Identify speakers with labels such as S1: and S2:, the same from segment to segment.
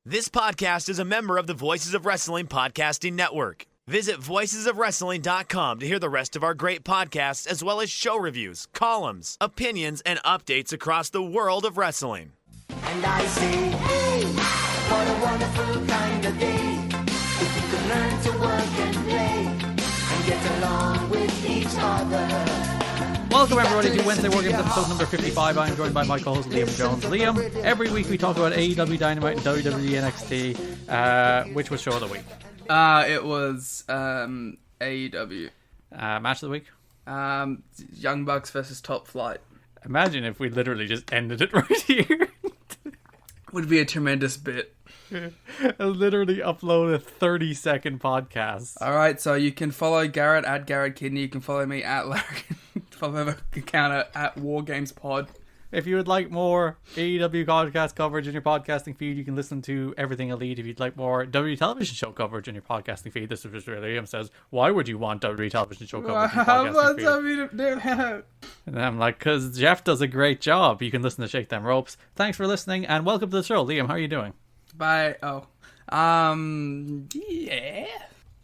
S1: This podcast is a member of the Voices of Wrestling Podcasting Network. Visit voicesofwrestling.com to hear the rest of our great podcasts, as well as show reviews, columns, opinions, and updates across the world of wrestling.
S2: And I say, hey, what a wonderful kind of day. If you could learn to work and play and get along with each other.
S3: Welcome everybody to Wednesday War Games episode number 55. I'm joined by my co-host Liam Jones. Liam, every week we talk about AEW Dynamite and WWE NXT. Which was show of the week?
S4: It was AEW.
S3: Match of the week?
S4: Young Bucks versus Top Flight.
S3: Imagine if we literally just ended it right here.
S4: Would be a tremendous bit.
S3: I literally upload a 30-second podcast.
S4: Alright, so you can follow Garrett at Garrett Kidney. You can follow me at Larry. Follow the account at War Games Pod.
S3: If you would like more AEW podcast coverage in your podcasting feed, you can listen to Everything Elite. If you'd like more WWE television show coverage in your podcasting feed, this is what Liam says. Why would you want WWE television show coverage in your podcasting feed? And I'm like, because Jeff does a great job. You can listen to Shake Them Ropes. Thanks for listening, and welcome to the show. Liam, how are you doing?
S4: Bye. Yeah.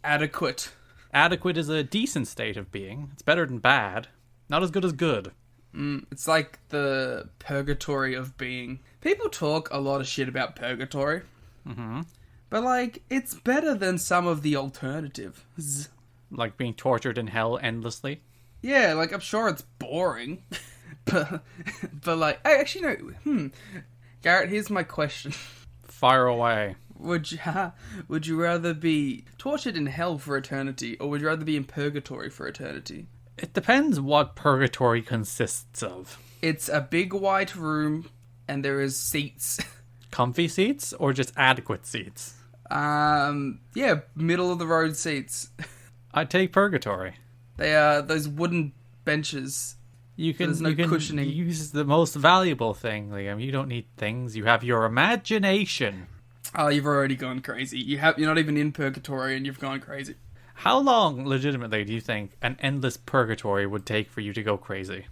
S4: Adequate.
S3: Adequate is a decent state of being. It's better than bad. Not as good as good.
S4: It's like the purgatory of being. People talk a lot of shit about purgatory.
S3: Mm-hmm.
S4: But, like, it's better than some of the alternatives.
S3: Like being tortured in hell endlessly?
S4: Yeah, like, I'm sure it's boring. but like, actually, no. Garrett, here's my question.
S3: Fire away.
S4: Would you rather be tortured in hell for eternity, or would you rather be in purgatory for eternity?
S3: It depends what purgatory consists of.
S4: It's a big white room, and there is seats.
S3: Comfy seats, or just adequate seats?
S4: Yeah, middle of the road seats.
S3: I'd take purgatory.
S4: They are those wooden benches.
S3: You can
S4: cushioning.
S3: Use the most valuable thing, Liam. You don't need things. You have your imagination.
S4: Oh, you've already gone crazy. You're not even in purgatory, and you've gone crazy.
S3: How long, legitimately, do you think an endless purgatory would take for you to go crazy?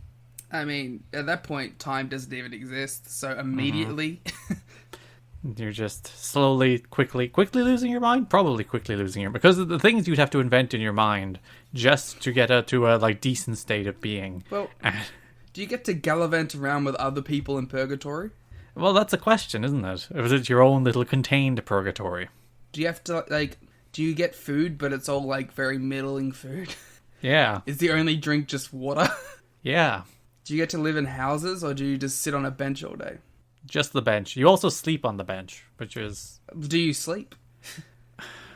S4: I mean, at that point, time doesn't even exist, so immediately...
S3: You're just slowly, quickly losing your mind? Probably quickly losing your mind. Because of the things you'd have to invent in your mind just to get to a like decent state of being.
S4: Well, do you get to gallivant around with other people in purgatory?
S3: Well, that's a question, isn't it? Or is it your own little contained purgatory?
S4: Do you have to, like... Do you get food, but it's all, like, very middling food?
S3: Yeah.
S4: Is the only drink just water?
S3: Yeah.
S4: Do you get to live in houses, or do you just sit on a bench all day?
S3: Just the bench. You also sleep on the bench, which is...
S4: Do you sleep?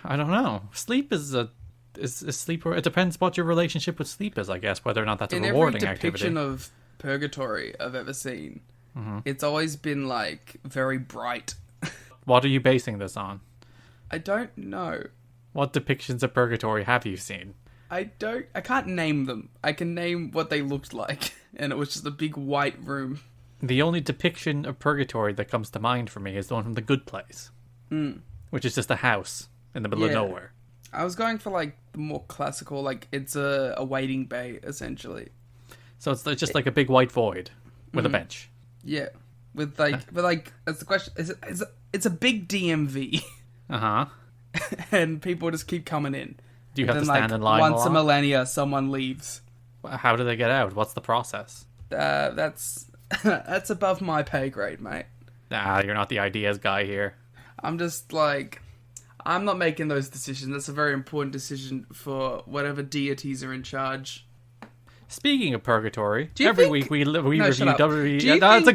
S3: I don't know. Sleep is sleep... It depends what your relationship with sleep is, I guess, whether or not that's a rewarding activity.
S4: In every depiction of purgatory I've ever seen, it's always been, like, very bright.
S3: What are you basing this on?
S4: I don't know.
S3: What depictions of purgatory have you seen?
S4: I can't name them. I can name what they looked like, and it was just a big white room.
S3: The only depiction of purgatory that comes to mind for me is the one from The Good Place. Which is just a house in the middle of nowhere.
S4: I was going for, like, the more classical, like, it's a waiting bay, essentially.
S3: So it's just like a big white void with a bench.
S4: Yeah. With, like, that's the question. It's a big DMV.
S3: Uh-huh.
S4: And people just keep coming in.
S3: Do you have to stand in line
S4: once a millennia, someone leaves.
S3: How do they get out? What's the process?
S4: That's above my pay grade, mate.
S3: Nah, you're not the ideas guy here.
S4: I'm just like... I'm not making those decisions. That's a very important decision for whatever deities are in charge.
S3: Speaking of purgatory, every week we review WWE. It was a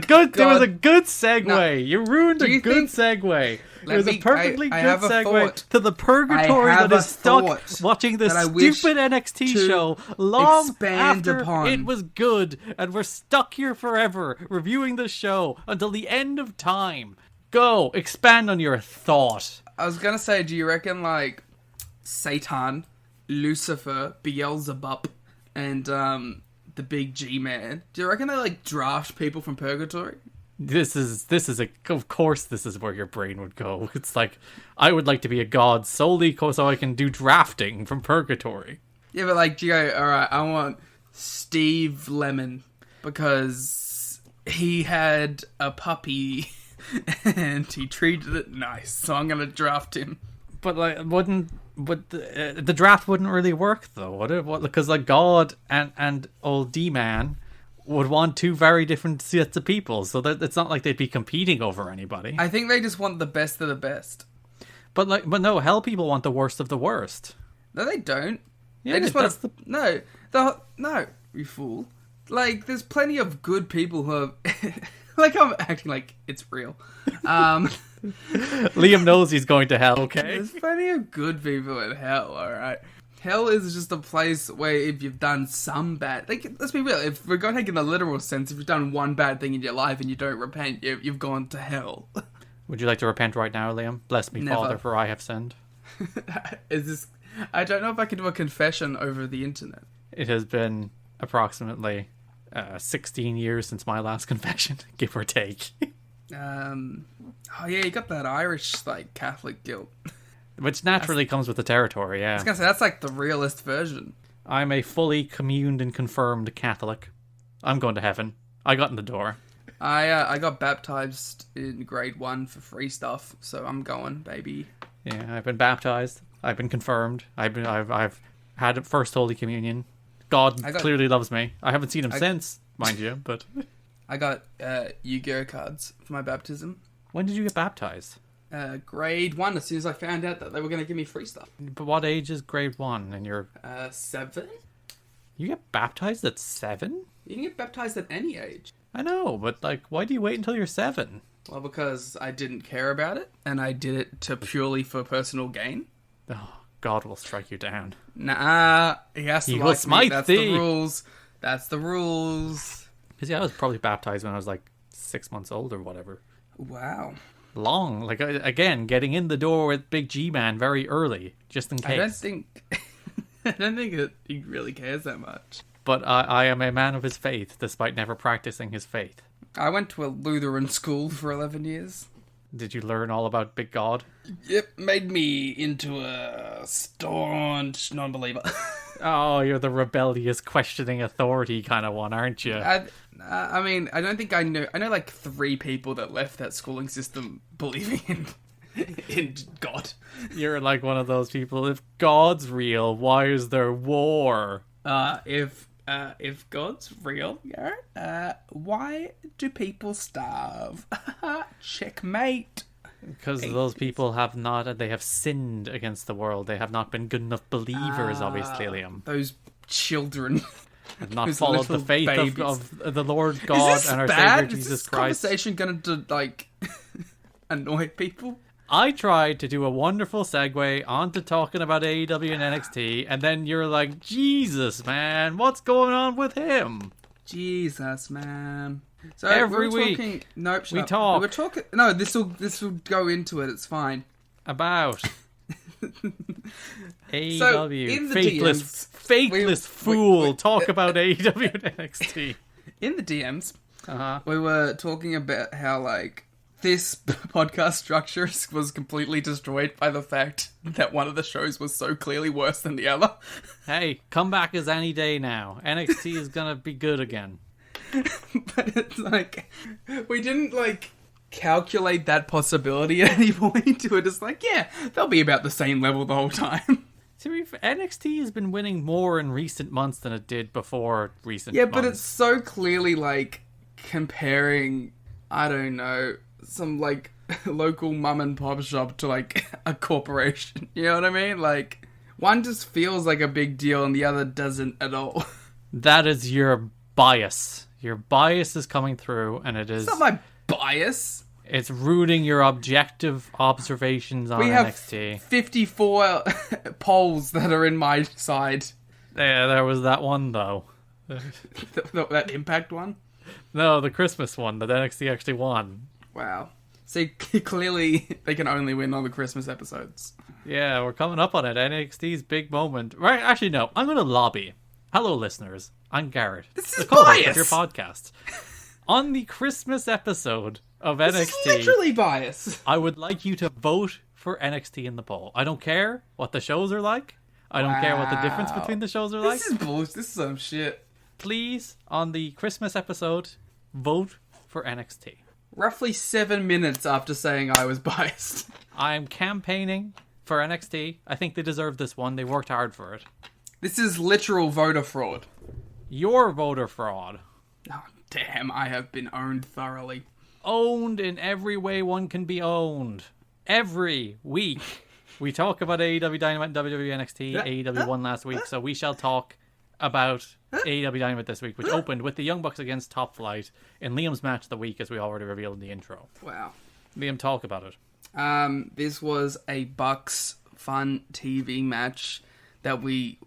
S3: good segue. No, you ruined a good segue. It was a perfectly good segue to the purgatory that is stuck watching this stupid NXT show long after it was good, and we're stuck here forever reviewing the show until the end of time. Go, expand on your thought.
S4: I was gonna say, do you reckon like Satan, Lucifer, Beelzebub, and the big G-Man, do you reckon they like draft people from purgatory?
S3: Of course this is where your brain would go. It's like, I would like to be a god solely so I can do drafting from purgatory.
S4: Yeah, but like, do you go, alright, I want Steve Lemon because he had a puppy and he treated it nice, so I'm going to draft him.
S3: But like, the draft wouldn't really work though, would it? Because like God and old D-Man would want two very different sets of people, so that it's not like they'd be competing over anybody.
S4: I think they just want the best of the best.
S3: But no, Hell people want the worst of the worst.
S4: No, they don't.
S3: Yeah,
S4: they just want no, you fool. Like, there's plenty of good people who are... like, I'm acting like it's real.
S3: Liam knows he's going to hell, okay?
S4: There's plenty of good people in hell, alright? Hell is just a place where if you've done some bad... Like, let's be real, if we're going to take it in a literal sense, if you've done one bad thing in your life and you don't repent, you've gone to hell.
S3: Would you like to repent right now, Liam? Bless me,
S4: Never.
S3: Father, for I have sinned.
S4: Is this... I don't know if I can do a confession over the internet.
S3: It has been approximately 16 years since my last confession, give or take.
S4: Oh yeah, you got that Irish, like, Catholic guilt.
S3: Which naturally comes with the territory, yeah.
S4: I was gonna say, that's like the realist version.
S3: I'm a fully communed and confirmed Catholic. I'm going to heaven. I got in the door.
S4: I got baptized in grade 1 for free stuff, so I'm going, baby.
S3: Yeah, I've been baptized. I've been confirmed. I've had first Holy Communion. God clearly loves me. I haven't seen him since, mind you, but...
S4: I got Yu-Gi-Oh cards for my baptism.
S3: When did you get baptized?
S4: Grade 1, as soon as I found out that they were going to give me free stuff.
S3: But what age is grade 1 in your...
S4: 7?
S3: You get baptized at 7?
S4: You can get baptized at any age.
S3: I know, but like, why do you wait until you're 7?
S4: Well, because I didn't care about it, and I did it purely for personal gain.
S3: Oh, God will strike you down.
S4: Nah, he has to
S3: will smite
S4: me. That's
S3: thee.
S4: The rules. That's the rules.
S3: Because yeah, I was probably baptized when I was like 6 months old or whatever.
S4: Wow.
S3: Long, like again, getting in the door with Big G-Man very early, just in case.
S4: I don't think he really cares that much.
S3: But I am a man of his faith, despite never practicing his faith.
S4: I went to a Lutheran school for 11 years.
S3: Did you learn all about Big God?
S4: Yep, made me into a staunch non-believer.
S3: Oh, you're the rebellious, questioning authority kind of one, aren't you?
S4: I mean, I don't think I know like 3 people that left that schooling system believing in God.
S3: You're like one of those people, if God's real, why is there war?
S4: If God's real, why do people starve? Checkmate.
S3: Because those people have sinned against the world. They have not been good enough believers, obviously, Liam.
S4: Those children
S3: have not followed the faith of the Lord God and our Savior Jesus Christ.
S4: Is this conversation going to, like, annoy people?
S3: I tried to do a wonderful segue onto talking about AEW and NXT, and then you're like, Jesus, man, what's going on with him?
S4: Jesus, man. So
S3: every week, we talk.
S4: We were talking. No, this will go into it. It's fine.
S3: About AEW.
S4: So, in the
S3: faithless fool. Talk about AEW and NXT.
S4: In the DMs, we were talking about how like this podcast structure was completely destroyed by the fact that one of the shows was so clearly worse than the other.
S3: Hey, comeback is any day now. NXT is gonna be good again.
S4: But it's like, we didn't like calculate that possibility at any point. We're just like, yeah, they'll be about the same level the whole time.
S3: NXT has been winning more in recent months than it did before recent months.
S4: Yeah, but it's so clearly like comparing, I don't know, some like local mum and pop shop to like a corporation. You know what I mean? Like, one just feels like a big deal and the other doesn't at all.
S3: That is your bias. Your bias is coming through, and it is...
S4: It's not my bias.
S3: It's ruining your objective observations on NXT.
S4: We have 54 polls that are in my side.
S3: Yeah, there was that one, though.
S4: That Impact one?
S3: No, the Christmas one that NXT actually won.
S4: Wow. See, clearly they can only win on the Christmas episodes.
S3: Yeah, we're coming up on it. NXT's big moment. Right, actually, no. I'm going to lobby. Hello, listeners. I'm Garrett.
S4: This is bias.
S3: Of your podcast. On the Christmas episode of NXT,
S4: this is literally bias.
S3: I would like you to vote for NXT in the poll. I don't care what the shows are like. I don't care what the difference between the shows are like.
S4: This is bullshit. This is some shit.
S3: Please, on the Christmas episode, vote for NXT.
S4: roughly 7 minutes after saying I was biased.
S3: I'm campaigning for NXT. I think they deserve this one. They worked hard for it.
S4: This is literal voter fraud.
S3: Your voter fraud.
S4: Oh, damn, I have been owned thoroughly.
S3: Owned in every way one can be owned. Every week. We talk about AEW Dynamite and WWE NXT. AEW won last week, so we shall talk about AEW Dynamite this week, which opened with the Young Bucks against Top Flight in Liam's match of the week, as we already revealed in the intro.
S4: Wow.
S3: Liam, talk about it.
S4: This was a Bucks fun TV match that we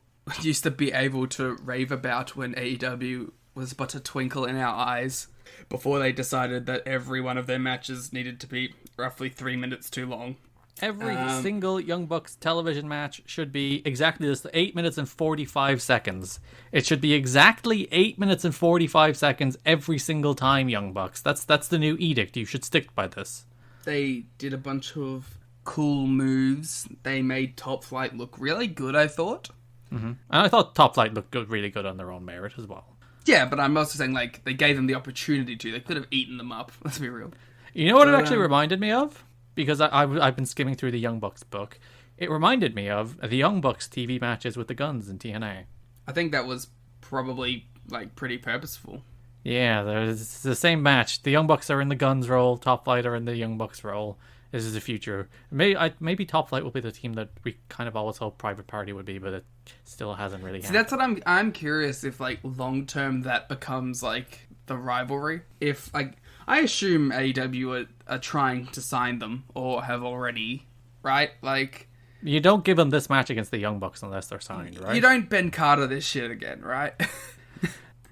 S4: used to be able to rave about when AEW was but a twinkle in our eyes, before they decided that every one of their matches needed to be roughly 3 minutes too long.
S3: Every single Young Bucks television match should be exactly this, 8 minutes and 45 seconds. It should be exactly 8 minutes and 45 seconds every single time, Young Bucks. That's the new edict. You should stick by this.
S4: They did a bunch of cool moves. They made Top Flight look really good, I thought.
S3: Mm-hmm. And I thought Top Flight looked really good on their own merit as well.
S4: Yeah, but I'm also saying, like, they gave them the opportunity to. They could have eaten them up. Let's be real.
S3: You know what it actually reminded me of? Because I've been skimming through the Young Bucks book. It reminded me of the Young Bucks TV matches with the Guns in TNA.
S4: I think that was probably, like, pretty purposeful.
S3: Yeah, there's the same match. The Young Bucks are in the Guns role. Top Flight are in the Young Bucks role. This is the future. Maybe Top Flight will be the team that we kind of always hoped Private Party would be, but it still hasn't really happened.
S4: See, that's what I'm curious if, like, long term that becomes, like, the rivalry. If, like, I assume AEW are trying to sign them, or have already, right? Like,
S3: you don't give them this match against the Young Bucks unless they're signed, right?
S4: You don't Ben Carter this shit again, right?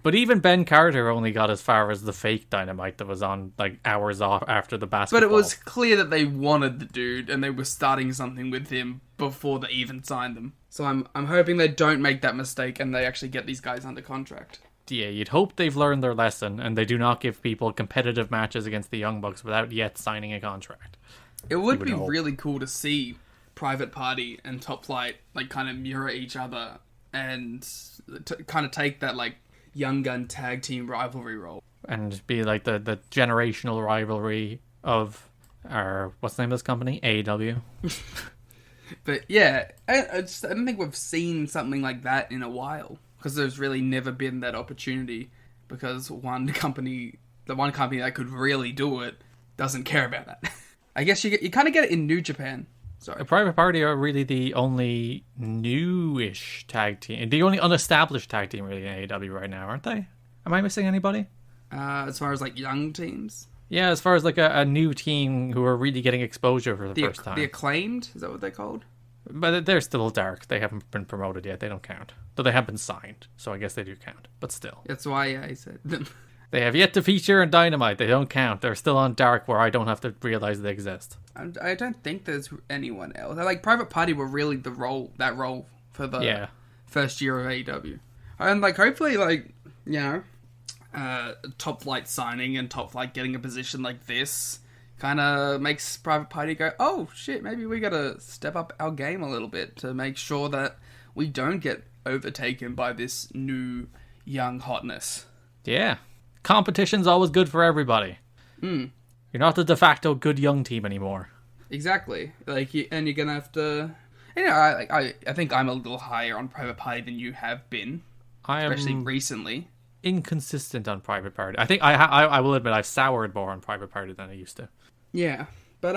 S3: But even Ben Carter only got as far as the fake Dynamite that was on, like, hours off after the basketball.
S4: But it was clear that they wanted the dude, and they were starting something with him before they even signed them. So I'm hoping they don't make that mistake, and they actually get these guys under contract.
S3: Yeah, you'd hope they've learned their lesson, and they do not give people competitive matches against the Young Bucks without yet signing a contract.
S4: It would be really cool to see Private Party and Top Flight, like, kind of mirror each other, and kind of take that, like, Young Gun tag team rivalry role.
S3: And be like the generational rivalry of our, what's the name of this company? AEW.
S4: But yeah, I don't think we've seen something like that in a while. Because there's really never been that opportunity. Because the one company that could really do it doesn't care about that. I guess you kind of get it in New Japan. Sorry.
S3: Private Party are really the only newish tag team, the only unestablished tag team really in AEW right now, aren't they? Am I missing anybody?
S4: As far as, like, young teams?
S3: Yeah, as far as, like, a new team who are really getting exposure for the first time.
S4: The Acclaimed? Is that what they're called?
S3: But they're still dark. They haven't been promoted yet. They don't count. Though they have been signed, so I guess they do count. But still.
S4: That's why I said them.
S3: They have yet to feature in Dynamite. They don't count. They're still on Dark, where I don't have to realize they exist.
S4: I don't think there's anyone else. Like, Private Party were really that role for the first year of AEW. And, like, hopefully, like, you know, Top Flight signing and Top Flight getting a position like this kind of makes Private Party go, oh, shit, maybe we gotta step up our game a little bit to make sure that we don't get overtaken by this new young hotness.
S3: Yeah. Competition's always good for everybody. You're not the de facto good young team anymore.
S4: Exactly. Like, and you're gonna have to. You know, I think I'm a little higher on Private Party than you have been, especially recently.
S3: Inconsistent on Private Party. I think I will admit I've soured more on Private Party than I used to.
S4: Yeah, but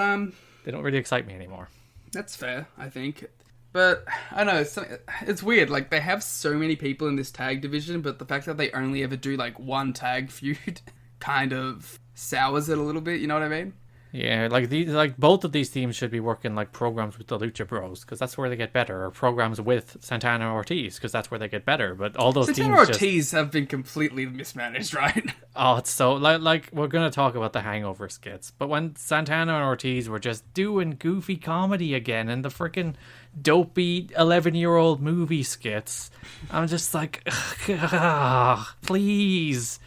S3: they don't really excite me anymore.
S4: That's fair, I think. But I don't know, it's weird. Like, they have so many people in this tag division, but the fact that they only ever do, like, one tag feud kind of sours it a little bit. You know what I mean?
S3: Yeah, like both of these teams should be working, like, programs with the Lucha Bros, because that's where they get better, or programs with Santana and Ortiz, because that's where they get better. But all those
S4: Santana
S3: teams
S4: and Ortiz have been completely mismanaged, right?
S3: Oh, it's so like we're gonna talk about the Hangover skits, but when Santana and Ortiz were just doing goofy comedy again and the freaking dopey 11-year-old movie skits, I'm just like, please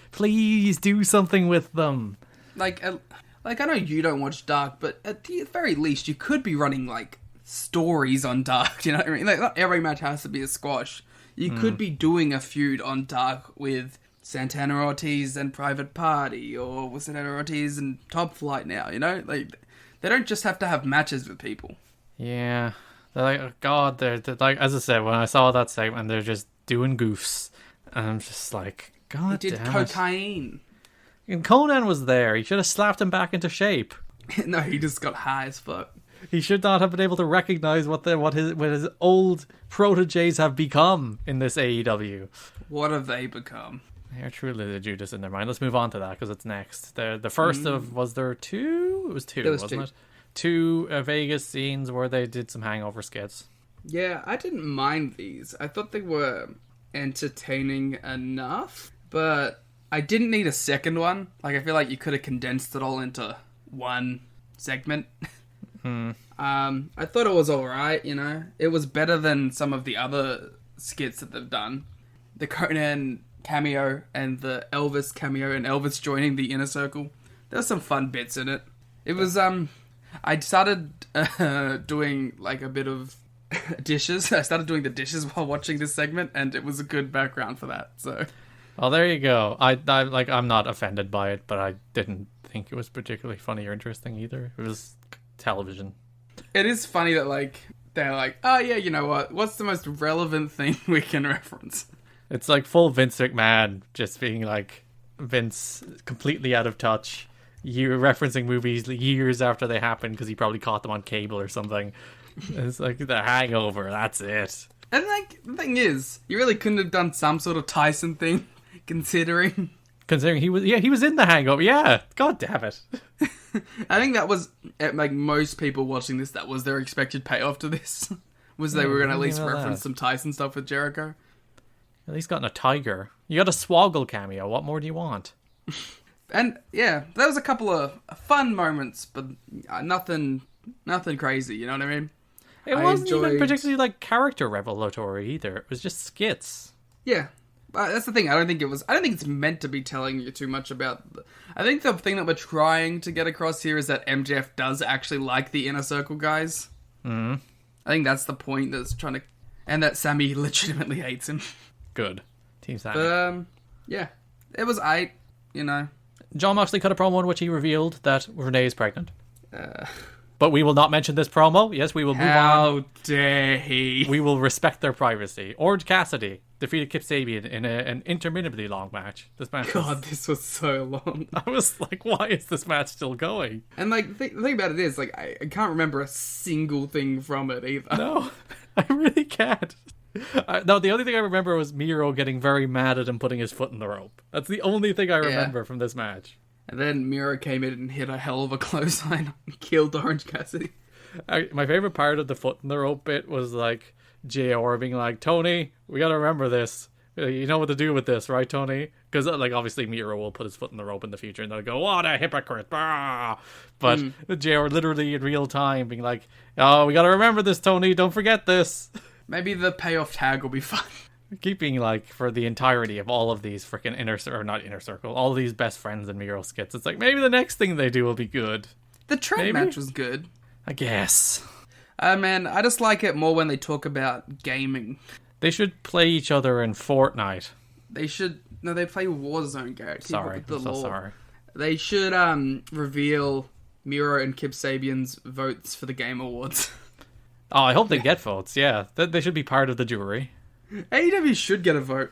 S3: do something with them.
S4: Like, I know you don't watch Dark, but at the very least, you could be running, like, stories on Dark, you know what I mean? Like, not every match has to be a squash. You could be doing a feud on Dark with Santana Ortiz and Private Party, or Santana Ortiz and Top Flight now, you know? Like, they don't just have to have matches with people.
S3: Yeah. They're like, oh God, they're like, as I said, when I saw that segment, they're just doing goofs. And I'm just like, God
S4: damn it. He did cocaine.
S3: And Conan was there. He should have slapped him back into shape.
S4: No, he just got high as fuck.
S3: He should not have been able to recognize what his old proteges have become in this AEW.
S4: What have they become?
S3: They're truly the Judas in their mind. Let's move on to that because it's next. The first of, was there two? It was two, wasn't it? Two Vegas scenes where they did some hangover skits.
S4: Yeah, I didn't mind these. I thought they were entertaining enough, but I didn't need a second one. Like, I feel like you could have condensed it all into one segment. I thought it was alright, you know. It was better than some of the other skits that they've done. The Conan cameo and the Elvis cameo and Elvis joining the Inner Circle. There were some fun bits in it. It was, I started doing like a bit of dishes. I started doing the dishes while watching this segment, and it was a good background for that, so...
S3: Well, there you go. I'm not offended by it, but I didn't think it was particularly funny or interesting either. It was television.
S4: It is funny that, like, they're like, oh yeah, you know what? What's the most relevant thing we can reference?
S3: It's like full Vince McMahon just being like, Vince completely out of touch. You're referencing movies years after they happened because he probably caught them on cable or something. It's like The Hangover, that's it.
S4: And like, the thing is, you really couldn't have done some sort of Tyson thing, considering
S3: he was in The Hangover. Yeah, god damn it.
S4: I think that was, like, most people watching this, that was their expected payoff to this. Was they were going to at least reference some Tyson stuff with Jericho.
S3: At least gotten a tiger. You got a Swoggle cameo. What more do you want?
S4: And yeah, there was a couple of fun moments, but nothing crazy. You know what I mean?
S3: It wasn't even particularly like character revelatory either. It was just skits.
S4: Yeah, that's the thing. I don't think it's meant to be telling you too much about. I think the thing that we're trying to get across here is that MJF does actually like the Inner Circle guys.
S3: Mm-hmm.
S4: I think that's the point that's trying to, and that Sammy legitimately hates him.
S3: Good. Team Sammy.
S4: But, yeah. It was aight, you know.
S3: John Moxley cut a promo in which he revealed that Renee is pregnant. But we will not mention this promo. Yes, we will move on.
S4: How dare he?
S3: We will respect their privacy. Orange Cassidy defeated Kip Sabian in an interminably long match. This
S4: was so long.
S3: I was like, why is this match still going?
S4: And like, the thing about it is, like, I can't remember a single thing from it either.
S3: No, I really can't. No, the only thing I remember was Miro getting very mad at him putting his foot in the rope. That's the only thing I remember from this match.
S4: And then Miro came in and hit a hell of a clothesline and killed Orange Cassidy.
S3: My favorite part of the foot in the rope bit was like JR being like, Tony, we gotta remember this. You know what to do with this, right, Tony? Because like obviously Miro will put his foot in the rope in the future and they'll go, what a hypocrite. Bah! But JR literally in real time being like, oh, we gotta remember this, Tony. Don't forget this.
S4: Maybe the payoff tag will be fun.
S3: Keeping, like, for the entirety of all of these freaking not inner circle, all of these best friends and Miro skits, it's like, maybe the next thing they do will be good.
S4: The Trent match was good.
S3: I guess.
S4: Man, I just like it more when they talk about gaming.
S3: They should play each other in Fortnite.
S4: They should... No, they play Warzone, Garrett.
S3: Sorry, I'm so sorry.
S4: They should reveal Miro and Kip Sabian's votes for the Game Awards.
S3: Oh, I hope they get votes, yeah. They should be part of the jury.
S4: AEW should get a vote.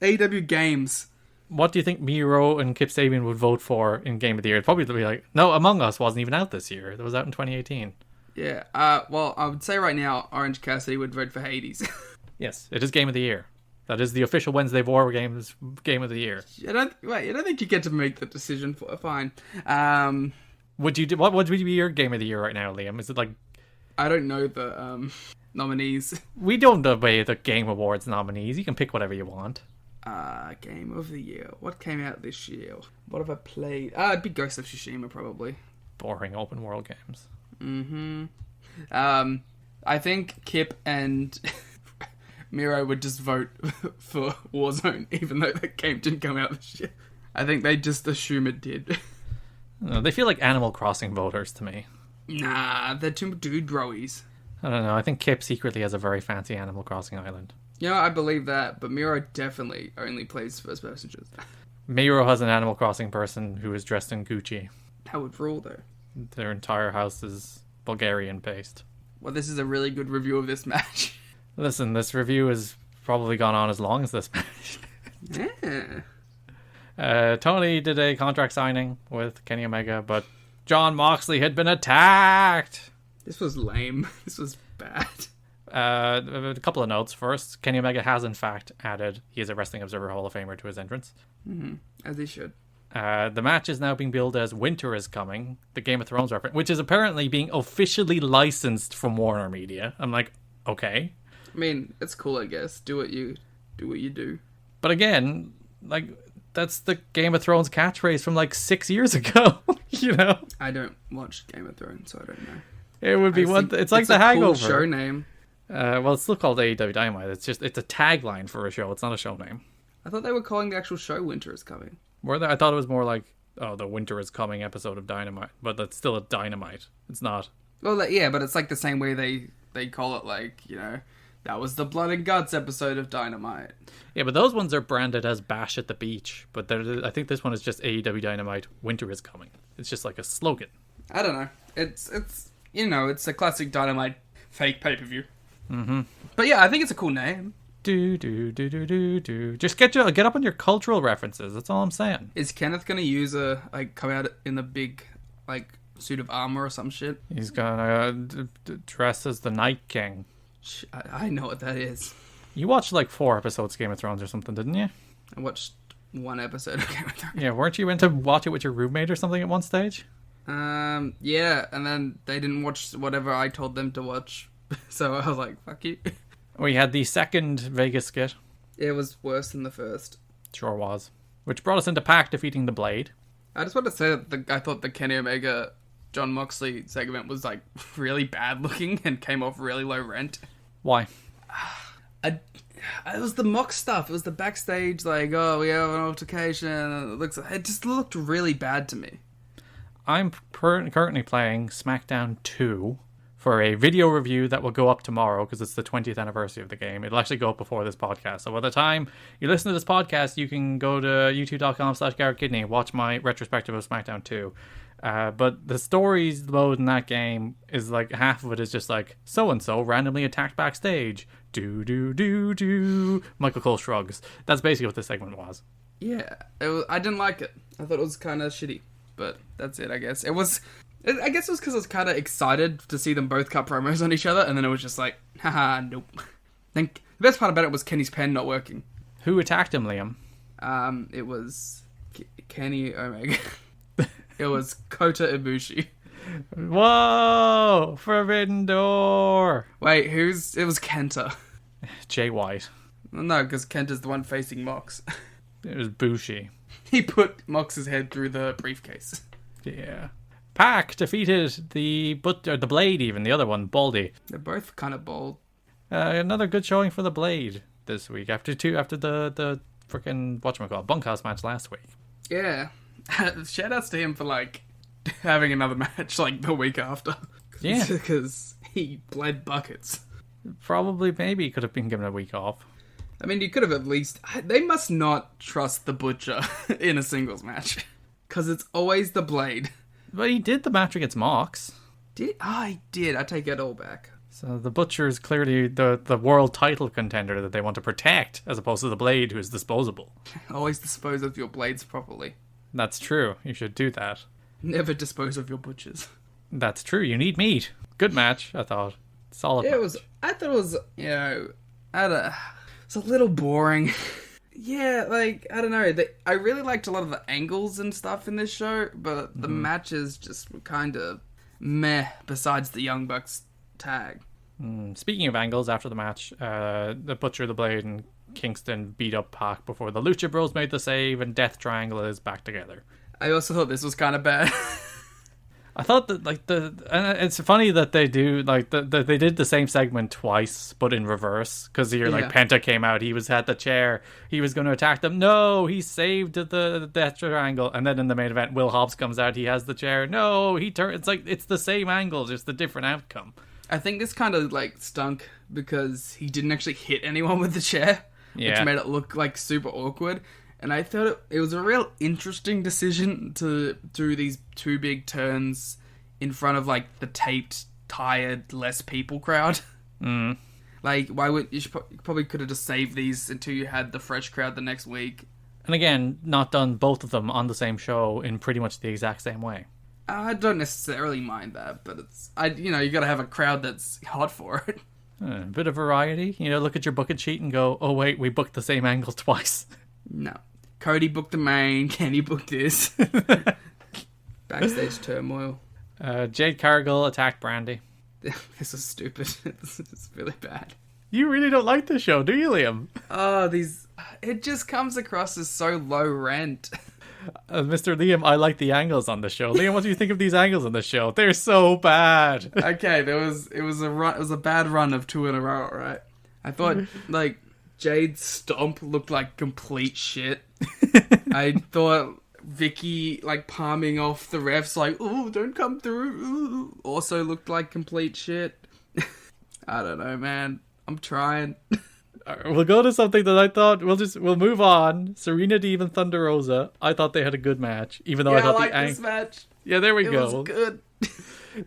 S4: AEW Games.
S3: What do you think Miro and Kip Sabian would vote for in Game of the Year? It'd probably be like, no, Among Us wasn't even out this year. It was out in 2018.
S4: Yeah, well, I would say right now, Orange Cassidy would vote for Hades.
S3: Yes, it is Game of the Year. That is the official Wednesday War Games Game of the Year.
S4: I don't think you get to make the decision. Fine.
S3: What would be your Game of the Year right now, Liam? Is it like...
S4: I don't know the nominees.
S3: We don't obey the Game Awards nominees. You can pick whatever you want.
S4: Game of the Year. What came out this year? What have I played? It'd be Ghost of Tsushima, probably.
S3: Boring open world games.
S4: Mm-hmm. I think Kip and Miro would just vote for Warzone, even though that game didn't come out this year. I think they just assume it did.
S3: No, they feel like Animal Crossing voters to me.
S4: Nah, they're two dude broies.
S3: I don't know. I think Kip secretly has a very fancy Animal Crossing island.
S4: You know, I believe that, but Miro definitely only plays first-person shooters.
S3: Miro has an Animal Crossing person who is dressed in Gucci.
S4: That would rule, though.
S3: Their entire house is Bulgarian-based.
S4: Well, this is a really good review of this match.
S3: Listen, this review has probably gone on as long as this match.
S4: Yeah.
S3: Tony did a contract signing with Kenny Omega, but Jon Moxley had been attacked.
S4: This was lame. This was bad.
S3: A couple of notes. First, Kenny Omega has in fact added he is a Wrestling Observer Hall of Famer to his entrance.
S4: Mm-hmm. As he should.
S3: The match is now being billed as Winter is Coming, the Game of Thrones reference, which is apparently being officially licensed from Warner Media. I'm like, okay.
S4: I mean, it's cool, I guess. Do what you do.
S3: But again, like, that's the Game of Thrones catchphrase from like 6 years ago. You know?
S4: I don't watch Game of Thrones, so I don't know.
S3: It would be one. It's like The Hangover.
S4: Cool show name.
S3: Well, it's still called AEW Dynamite. It's a tagline for a show. It's not a show name.
S4: I thought they were calling the actual show Winter is Coming.
S3: Were they? I thought it was more like, the Winter is Coming episode of Dynamite. But that's still a Dynamite. It's not.
S4: Well, yeah, but it's like the same way they call it, like, you know, that was the Blood and Guts episode of Dynamite.
S3: Yeah, but those ones are branded as Bash at the Beach. But I think this one is just AEW Dynamite, Winter is Coming. It's just like a slogan.
S4: I don't know. It's you know, it's a classic Dynamite fake pay-per-view.
S3: Mm-hmm.
S4: But yeah, I think it's a cool name.
S3: Just get up on your cultural references. That's all I'm saying.
S4: Is Kenneth gonna use come out in a big, like, suit of armor or some shit?
S3: He's gonna dress as the Night King.
S4: I know what that is.
S3: You watched like 4 episodes of Game of Thrones or something, didn't you?
S4: I watched 1 episode of Game of Thrones.
S3: Yeah, weren't you into watch it with your roommate or something at one stage?
S4: Yeah, and then they didn't watch whatever I told them to watch. So I was like, fuck you.
S3: We had the second Vegas skit.
S4: It was worse than the first.
S3: Sure was. Which brought us into Pac defeating the Blade.
S4: I just want to say that I thought the Kenny Omega Jon Moxley segment was like really bad looking and came off really low rent.
S3: Why?
S4: It was the Mox stuff. It was the backstage, like, oh, we have an altercation. It just looked really bad to me.
S3: I'm currently playing SmackDown 2 for a video review that will go up tomorrow because it's the 20th anniversary of the game. It'll actually go up before this podcast. So by the time you listen to this podcast, you can go to youtube.com/GarrettKidney and watch my retrospective of SmackDown 2. But the stories mode in that game is like half of it is just like so-and-so randomly attacked backstage. Do. Michael Cole shrugs. That's basically what this segment was.
S4: Yeah, I didn't like it. I thought it was kind of shitty. But that's it, I guess. I guess it was because I was kind of excited to see them both cut promos on each other, and then it was just like, haha, nope. I think the best part about it was Kenny's pen not working.
S3: Who attacked him, Liam?
S4: It was Kenny Omega. It was Kota Ibushi.
S3: Whoa! Forbidden Door!
S4: Wait, it was Kenta.
S3: Jay White.
S4: No, because Kenta's the one facing Mox.
S3: It was Bushi.
S4: He put Mox's head through the briefcase.
S3: Yeah. Pac defeated the Blade, even the other one, Baldy.
S4: They're both kind of bald.
S3: Another good showing for the Blade this week after the freaking bunkhouse match last week.
S4: Yeah. Shout outs to him for like having another match like the week after.
S3: Yeah,
S4: because he bled buckets.
S3: Probably, maybe could have been given a week off.
S4: I mean, you could have at least... They must not trust the Butcher in a singles match. Because it's always the Blade.
S3: But he did the match against Mox.
S4: I did. I take it all back.
S3: So the Butcher is clearly the world title contender that they want to protect, as opposed to the Blade, who is disposable.
S4: Always dispose of your blades properly.
S3: That's true. You should do that.
S4: Never dispose of your butchers.
S3: That's true. You need meat. Good match, I thought. Solid match.
S4: I thought it was, it's a little boring. Yeah, like, I don't know. I really liked a lot of the angles and stuff in this show, but the matches just were kind of meh, besides the Young Bucks tag.
S3: Speaking of angles, after the match, the Butcher, the Blade, and Kingston beat up Pac before the Lucha Bros made the save, and Death Triangle is back together.
S4: I also thought this was kind of bad.
S3: I thought that and it's funny that they do they did the same segment twice, but in reverse. Because here, Penta came out, he had the chair, he was going to attack them. No, he saved the Death Triangle, and then in the main event, Will Hobbs comes out, he has the chair. No, he turns. It's like it's the same angle, just a different outcome.
S4: I think this kind of like stunk because he didn't actually hit anyone with the chair, which made it look like super awkward. And I thought it was a real interesting decision to do these 2 big turns in front of like the taped, tired, less people crowd.
S3: Mm.
S4: Like, you probably could have just saved these until you had the fresh crowd the next week.
S3: And again, not done both of them on the same show in pretty much the exact same way.
S4: I don't necessarily mind that, but you got to have a crowd that's hot for it.
S3: A bit of variety. Look at your booking sheet and go, oh wait, we booked the same angle twice.
S4: No. Cody booked the main, Kenny booked this. Backstage turmoil.
S3: Jade Cargill attacked Brandy.
S4: This is stupid. This is really bad.
S3: You really don't like this show, do you, Liam?
S4: Oh, it just comes across as so low rent.
S3: Mr. Liam, I like the angles on the show. Liam, what do you think of these angles on the show? They're so bad.
S4: Okay, it was a bad run of 2 in a row, right? I thought like Jade's stomp looked like complete shit. I thought Vicky like palming off the refs like, "Oh, don't come through," ooh, also looked like complete shit. I don't know, man. I'm trying.
S3: We'll go to something that I thought we'll move on. Serena Deeb and Thunder Rosa. I thought they had a good match, even though I thought
S4: this match.
S3: Yeah, there we go.
S4: It was good.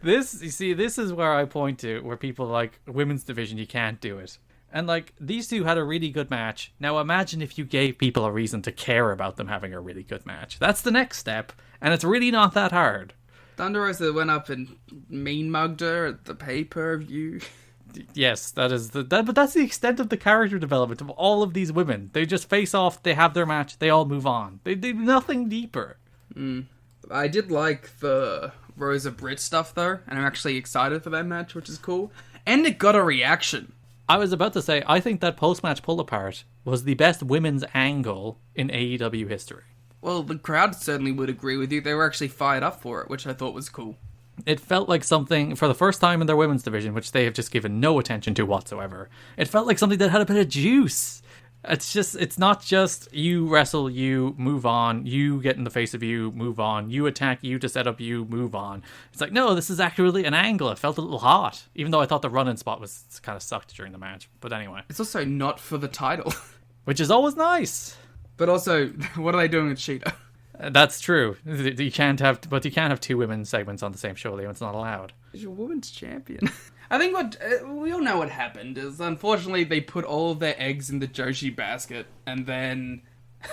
S3: This is where I point to where people like women's division. You can't do it. And like these two had a really good match. Now imagine if you gave people a reason to care about them having a really good match. That's the next step, and it's really not that hard.
S4: Thunder Rosa went up and mean mugged her at the pay-per-view.
S3: Yes, but that's the extent of the character development of all of these women. They just face off, they have their match, they all move on. They do nothing deeper.
S4: I did like the Rosa Britt stuff though, and I'm actually excited for that match, which is cool. And it got a reaction.
S3: I was about to say, I think that post-match pull-apart was the best women's angle in AEW history.
S4: Well, the crowd certainly would agree with you. They were actually fired up for it, which I thought was cool.
S3: It felt like something, for the first time in their women's division, which they have just given no attention to whatsoever, it felt like something that had a bit of juice. It's not just you wrestle, you move on, you get in the face of you, move on, you attack you to set up you, move on. It's like, no, this is actually an angle. It felt a little hot, even though I thought the run-in spot was kind of sucked during the match. But anyway.
S4: It's also not for the title.
S3: Which is always nice.
S4: But also, what are they doing with Sheeta?
S3: That's true. You can't have 2 women's segments on the same show, Liam. It's not allowed.
S4: She's a women's champion. I think we all know what happened is, unfortunately, they put all of their eggs in the Joshi basket, and then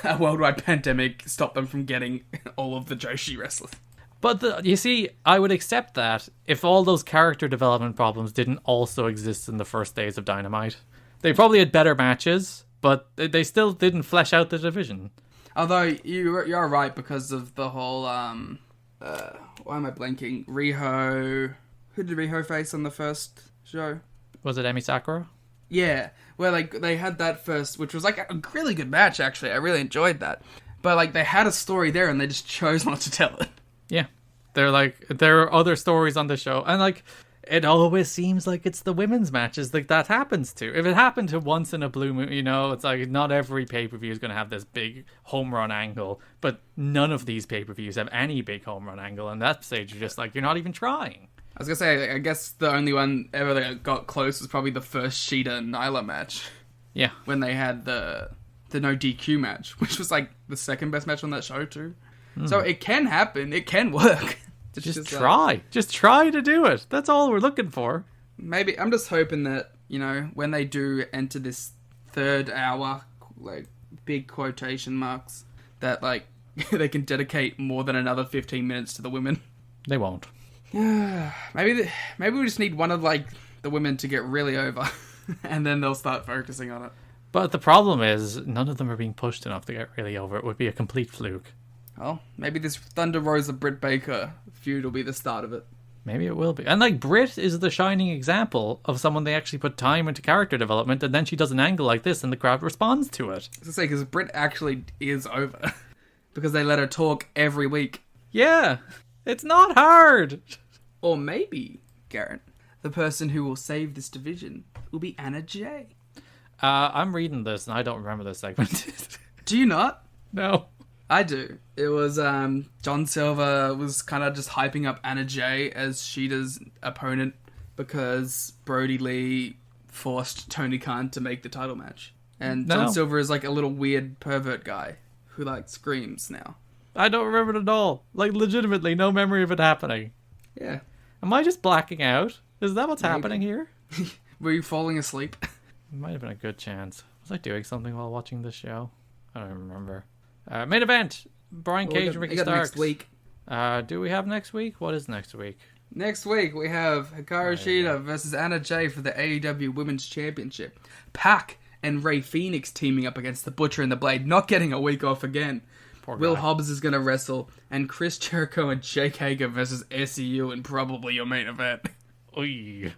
S4: a worldwide pandemic stopped them from getting all of the Joshi wrestlers.
S3: But you see, I would accept that if all those character development problems didn't also exist in the first days of Dynamite. They probably had better matches, but they still didn't flesh out the division.
S4: Although you're right because of the whole why am I blanking? Riho. Who did Riho face on the first show?
S3: Was it Emi Sakura?
S4: Yeah, where they had that first, which was like a really good match actually. I really enjoyed that. But like they had a story there and they just chose not to tell it.
S3: Yeah. There are other stories on the show, and like it always seems like it's the women's matches that happens to. If it happened to once in a blue moon, it's like not every pay-per-view is going to have this big home run angle, but none of these pay-per-views have any big home run angle, and that stage you're just like, you're not even trying.
S4: I was going to say, I guess the only one ever that got close was probably the first Sheeta and Nyla match.
S3: Yeah.
S4: When they had the no DQ match, which was like the second best match on that show too. So it can happen, it can work.
S3: Just try. Just try to do it. That's all we're looking for.
S4: Maybe I'm just hoping that, when they do enter this third hour, like big quotation marks, that like they can dedicate more than another 15 minutes to the women.
S3: They won't.
S4: Maybe we just need one of like the women to get really over, and then they'll start focusing on it.
S3: But the problem is none of them are being pushed enough to get really over. It would be a complete fluke.
S4: Well, maybe this Thunder Rosa Britt Baker feud will be the start of it.
S3: Maybe it will be. And like Britt is the shining example of someone they actually put time into character development, and then she does an angle like this and the crowd responds to it.
S4: I was going to say, because Britt actually is over. Because they let her talk every week.
S3: Yeah, it's not hard.
S4: Or maybe, Garrett, the person who will save this division will be Anna Jay.
S3: I'm reading this and I don't remember this segment.
S4: Do you not?
S3: No.
S4: I do. It was John Silver was kind of just hyping up Anna Jay as Sheeta's opponent because Brody Lee forced Tony Khan to make the title match. And John Silver is like a little weird pervert guy who like screams now.
S3: I don't remember it at all. Like, legitimately, no memory of it happening.
S4: Yeah.
S3: Am I just blacking out? Is that what's happening here?
S4: Were you falling asleep?
S3: Might have been a good chance. Was I doing something while watching this show? I don't remember. Main event. Brian Cage and Ricky Starks.
S4: Next week.
S3: Do we have next week? What is next week?
S4: Next week we have Hikaru Shida versus Anna Jay for the AEW Women's Championship. Pac and Rey Fenix teaming up against the Butcher and the Blade, not getting a week off again. Will Hobbs is going to wrestle, and Chris Jericho and Jake Hager versus SCU in probably your main event.
S3: Oy.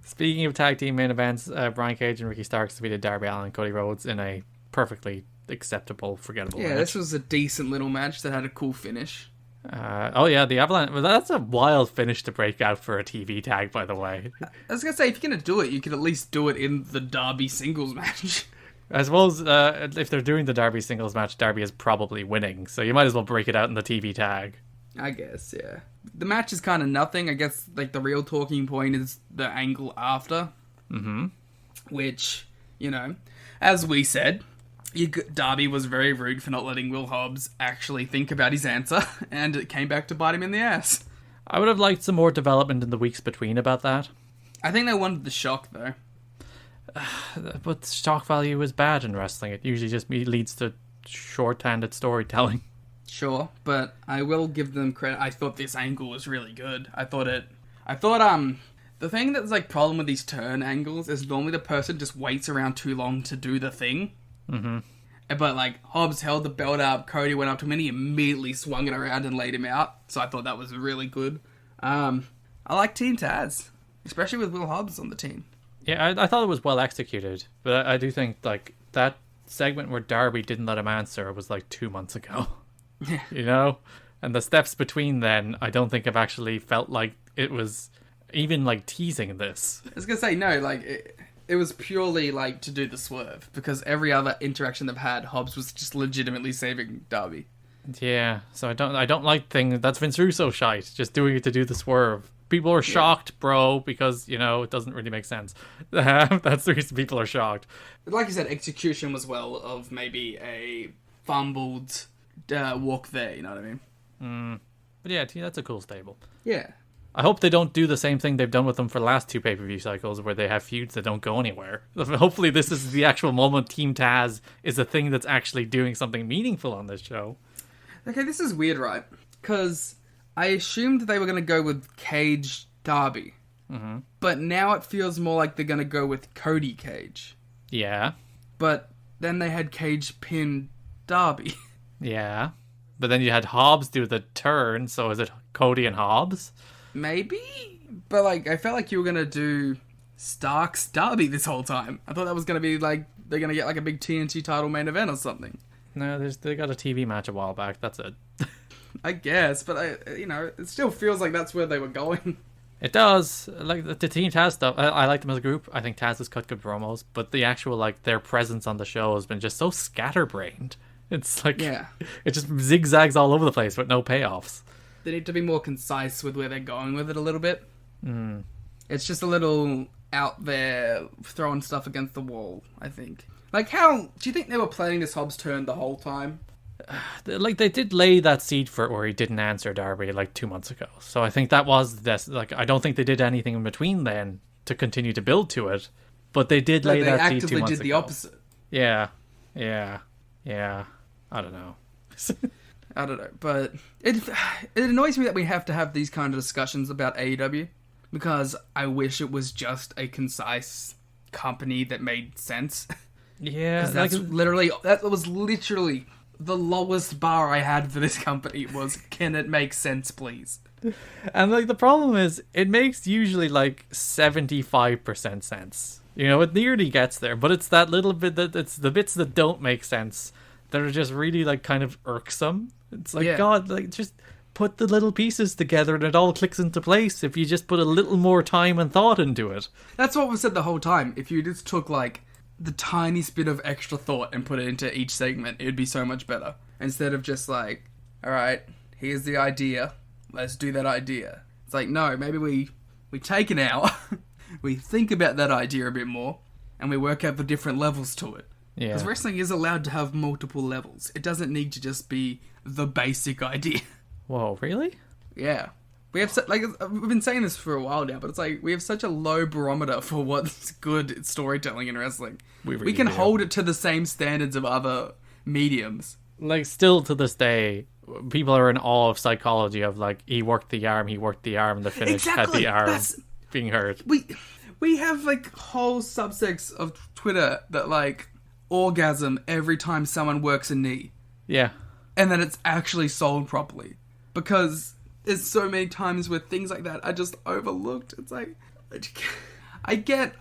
S3: Speaking of tag team main events, Brian Cage and Ricky Starks defeated Darby Allin and Cody Rhodes in a perfectly acceptable, forgettable match.
S4: This was a decent little match that had a cool finish.
S3: The Avalanche. Well, that's a wild finish to break out for a TV tag, by the way.
S4: I was going to say, if you're going to do it, you could at least do it in the Darby singles match.
S3: I suppose if they're doing the Darby singles match, Darby is probably winning, so you might as well break it out in the TV tag.
S4: I guess, yeah. The match is kind of nothing. I guess like the real talking point is the angle after.
S3: Mm-hmm.
S4: Which, as we said, Darby was very rude for not letting Will Hobbs actually think about his answer, and it came back to bite him in the ass.
S3: I would have liked some more development in the weeks between about that.
S4: I think they wanted the shock, though.
S3: But shock value is bad in wrestling. It usually just leads to short-handed storytelling.
S4: Sure, but I will give them credit. I thought this angle was really good. I thought the thing that's like problem with these turn angles is normally the person just waits around too long to do the thing.
S3: Mm-hmm.
S4: But like Hobbs held the belt up, Cody went up to him and he immediately swung it around and laid him out. So I thought that was really good. I like Team Taz, especially with Will Hobbs on the team.
S3: Yeah, I thought it was well executed, but I do think like that segment where Darby didn't let him answer was like 2 months ago.
S4: Yeah.
S3: And the steps between then, I don't think I've actually felt like it was even like teasing this.
S4: I was gonna say no, like it was purely like to do the swerve because every other interaction they've had, Hobbs was just legitimately saving Darby.
S3: Yeah, so I don't like things that's Vince Russo shite, just doing it to do the swerve. People are shocked, bro, because, it doesn't really make sense. That's the reason people are shocked.
S4: Like you said, execution was well of maybe a fumbled walk there, you know what I mean?
S3: But yeah, that's a cool stable.
S4: Yeah.
S3: I hope they don't do the same thing they've done with them for the last 2 pay-per-view cycles where they have feuds that don't go anywhere. Hopefully this is the actual moment Team Taz is a thing that's actually doing something meaningful on this show.
S4: Okay, this is weird, right? Because I assumed they were going to go with Cage Darby.
S3: Mm-hmm.
S4: But now it feels more like they're going to go with Cody Cage.
S3: Yeah.
S4: But then they had Cage pin Darby.
S3: Yeah. But then you had Hobbs do the turn, so is it Cody and Hobbs?
S4: Maybe? But I felt like you were going to do Starks Darby this whole time. I thought that was going to be they're going to get a big TNT title main event or something.
S3: No, they got a TV match a while back, that's it.
S4: I guess, but it still feels like that's where they were going. It
S3: does. Like the Team Taz stuff, I like them as a group. I think Taz has cut good promos, but the actual their presence on the show has been just so scatterbrained. It's it just zigzags all over the place with no payoffs.
S4: They need to be more concise with where they're going with it a little bit.
S3: Mm.
S4: It's just a little out there throwing stuff against the wall, I think. How do you think they were planning this Hobbs turn the whole time?
S3: They did lay that seed for it where he didn't answer Darby 2 months ago. So I think that was this. I don't think they did anything in between then to continue to build to it. But they did lay that seed 2 months ago. They actively did
S4: the opposite.
S3: Yeah. I don't know.
S4: I don't know. But it annoys me that we have to have these kind of discussions about AEW. Because I wish it was just a concise company that made sense.
S3: Yeah.
S4: That was literally the lowest bar I had for this company was, can it make sense, please?
S3: And the problem is, it makes usually 75% sense. It nearly gets there, but it's that little bit it's the bits that don't make sense that are just really kind of irksome. It's God, just put the little pieces together and it all clicks into place if you just put a little more time and thought into it.
S4: That's what was said the whole time. If you just took the tiniest bit of extra thought and put it into each segment, it'd be so much better. Instead of just alright, here's the idea, let's do that idea. It's like, no, maybe we take an hour, we think about that idea a bit more, and we work out the different levels to it.
S3: Yeah.
S4: Because wrestling is allowed to have multiple levels. It doesn't need to just be the basic idea.
S3: Whoa, really?
S4: Yeah. We have, we've been saying this for a while now, but it's like, we have such a low barometer for what's good storytelling in wrestling. We can hold it to the same standards of other mediums.
S3: Like, still to this day, people are in awe of psychology of, like, he worked the arm, and the finish had the arm being hurt.
S4: We have, like, whole subsects of Twitter that, like, orgasm every time someone works a knee.
S3: Yeah.
S4: And then it's actually sold properly. Because there's so many times where things like that are just overlooked. It's like, I get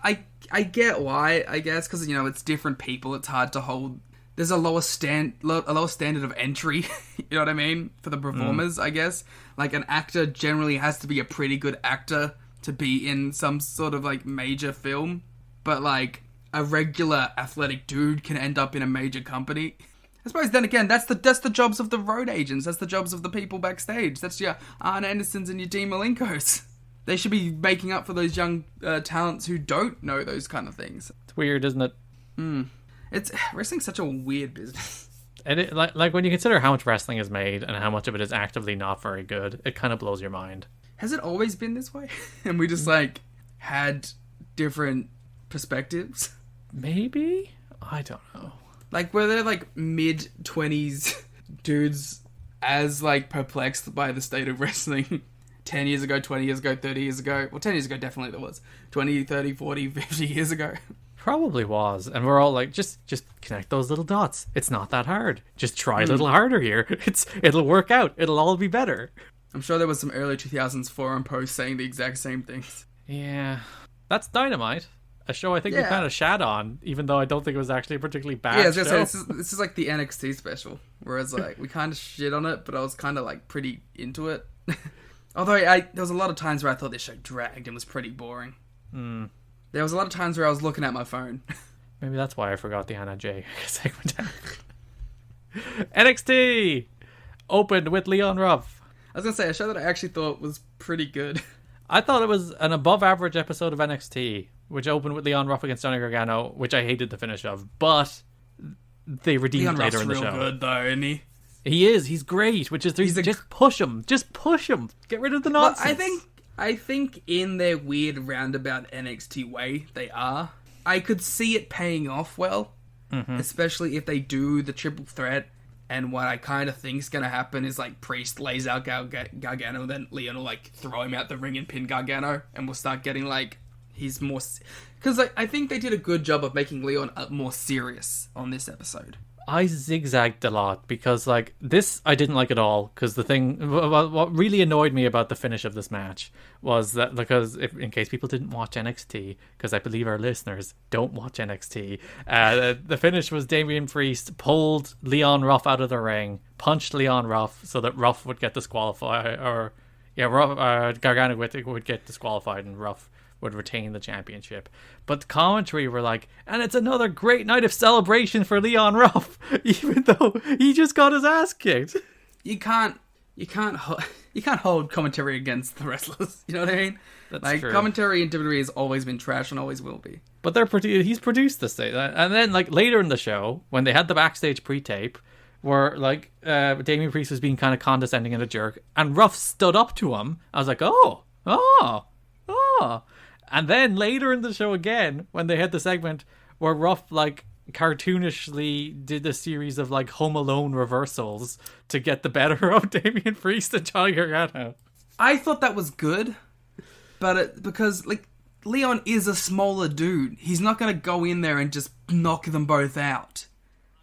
S4: why, I guess, because, you know, it's different people. It's hard to hold. There's a lower standard of entry, you know what I mean, for the performers, I guess. Like, an actor generally has to be a pretty good actor to be in some sort of, like, major film. But, like, a regular athletic dude can end up in a major company. I suppose then again, that's the jobs of the road agents. That's the jobs of the people backstage. That's your Arn Andersons and your Dean Malenkos. They should be making up for those young talents who don't know those kind of things.
S3: It's weird, isn't it?
S4: Wrestling's such a weird business.
S3: And it, like when you consider how much wrestling is made and how much of it is actively not very good, it kind of blows your mind.
S4: Has it always been this way? And we just, like, had different perspectives?
S3: Maybe? I don't know.
S4: Like, were there, like, mid-20s dudes as, like, perplexed by the state of wrestling 10 years ago, 20 years ago, 30 years ago? Well, 10 years ago definitely there was. 20, 30, 40, 50 years ago.
S3: Probably was. And we're all like, just connect those little dots. It's not that hard. Just try a little harder here. It'll work out. It'll all be better.
S4: I'm sure there was some early 2000s forum posts saying the exact same things.
S3: Yeah. That's Dynamite. A show I think we kind of shat on, even though I don't think it was actually a particularly bad show.
S4: Yeah, this is like the NXT special. Whereas, like, we kind of shit on it, but I was kind of, like, pretty into it. Although, there was a lot of times where I thought this show dragged and was pretty boring. There was a lot of times where I was looking at my phone.
S3: Maybe that's why I forgot the Anna J segment. NXT opened with Leon Ruff.
S4: I was going to say, a show that I actually thought was pretty good.
S3: I thought it was an above-average episode of NXT, which opened with Leon Ruff against Johnny Gargano, which I hated the finish of, but they redeemed it later in the show.
S4: Leon Ruff's real good, though, isn't he?
S3: He is. He's great, which is just push him. Just push him. Get rid of the nonsense.
S4: Well, I think in their weird roundabout NXT way, they are. I could see it paying off well, especially if they do the triple threat. And what I kind of think is going to happen is, like, Priest lays out Gargano, then Leon will, like, throw him out the ring and pin Gargano, and we'll start getting, like, he's more... Because, like, I think they did a good job of making Leon more serious on this episode.
S3: I zigzagged a lot because, like, this I didn't like at all. Because the thing, what really annoyed me about the finish of this match was that, because in case people didn't watch NXT, because I believe our listeners don't watch NXT, the finish was Damian Priest pulled Leon Ruff out of the ring, punched Leon Ruff so that Ruff would get disqualified, Gargano would get disqualified and Ruff would retain the championship. But the commentary were like, and it's another great night of celebration for Leon Ruff, even though he just got his ass kicked.
S4: You can't hold commentary against the wrestlers. You know what I mean?
S3: That's
S4: like,
S3: true.
S4: Commentary in WWE has always been trash and always will be.
S3: But he's produced this thing. And then, like, later in the show, when they had the backstage pre-tape, where, like, Damian Priest was being kind of condescending and a jerk, and Ruff stood up to him, I was like, oh. And then later in the show again, when they had the segment where Ruff, like, cartoonishly did a series of, like, Home Alone reversals to get the better of Damian Priest and Johnny Gargano.
S4: I thought that was good, but because, like, Leon is a smaller dude. He's not going to go in there and just knock them both out.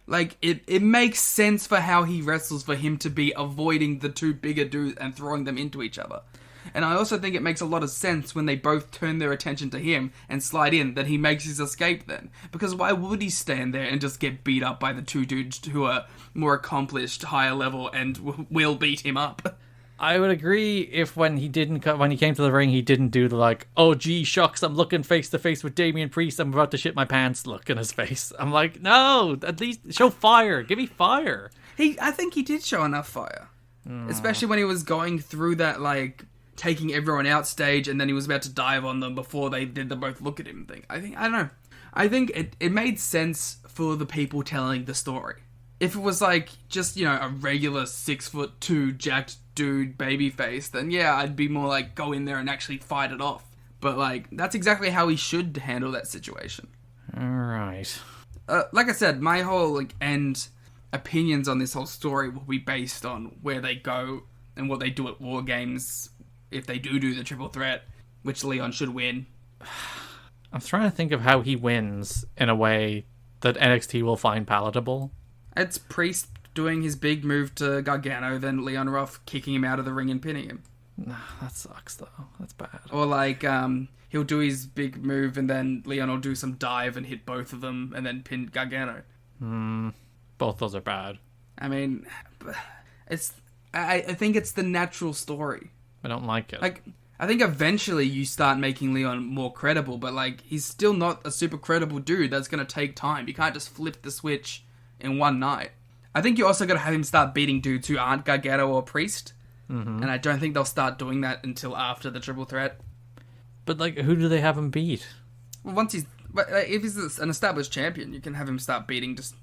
S4: Like, it makes sense for how he wrestles for him to be avoiding the two bigger dudes and throwing them into each other. And I also think it makes a lot of sense when they both turn their attention to him and slide in that he makes his escape then. Because why would he stand there and just get beat up by the two dudes who are more accomplished, higher level, and will beat him up?
S3: I would agree if when he came to the ring, he didn't do the, like, oh gee shucks, I'm looking face to face with Damian Priest, I'm about to shit my pants look in his face. I'm like, no, at least show fire. Give me fire.
S4: I think he did show enough fire. Especially when he was going through that, like, taking everyone out stage, and then he was about to dive on them before they did the both look at him thing. I don't know. I think it made sense for the people telling the story. If it was like just, a regular 6'2" jacked dude babyface, then yeah, I'd be more like go in there and actually fight it off. But like that's exactly how he should handle that situation.
S3: All right.
S4: Like I said, my whole end opinions on this whole story will be based on where they go and what they do at War Games if they do the triple threat, which Leon should win.
S3: I'm trying to think of how he wins in a way that NXT will find palatable.
S4: It's Priest doing his big move to Gargano, then Leon Ruff kicking him out of the ring and pinning him.
S3: That sucks, though. That's bad.
S4: Or like, he'll do his big move and then Leon will do some dive and hit both of them and then pin Gargano.
S3: Both those are bad.
S4: I mean, I think it's the natural story.
S3: I don't like it.
S4: Like, I think eventually you start making Leon more credible, but like, he's still not a super credible dude. That's going to take time. You can't just flip the switch in one night. I think you also got to have him start beating dudes who aren't Gargano or Priest. Mm-hmm. And I don't think they'll start doing that until after the triple threat.
S3: But like, who do they have him beat?
S4: Well, if he's an established champion, you can have him start beating just,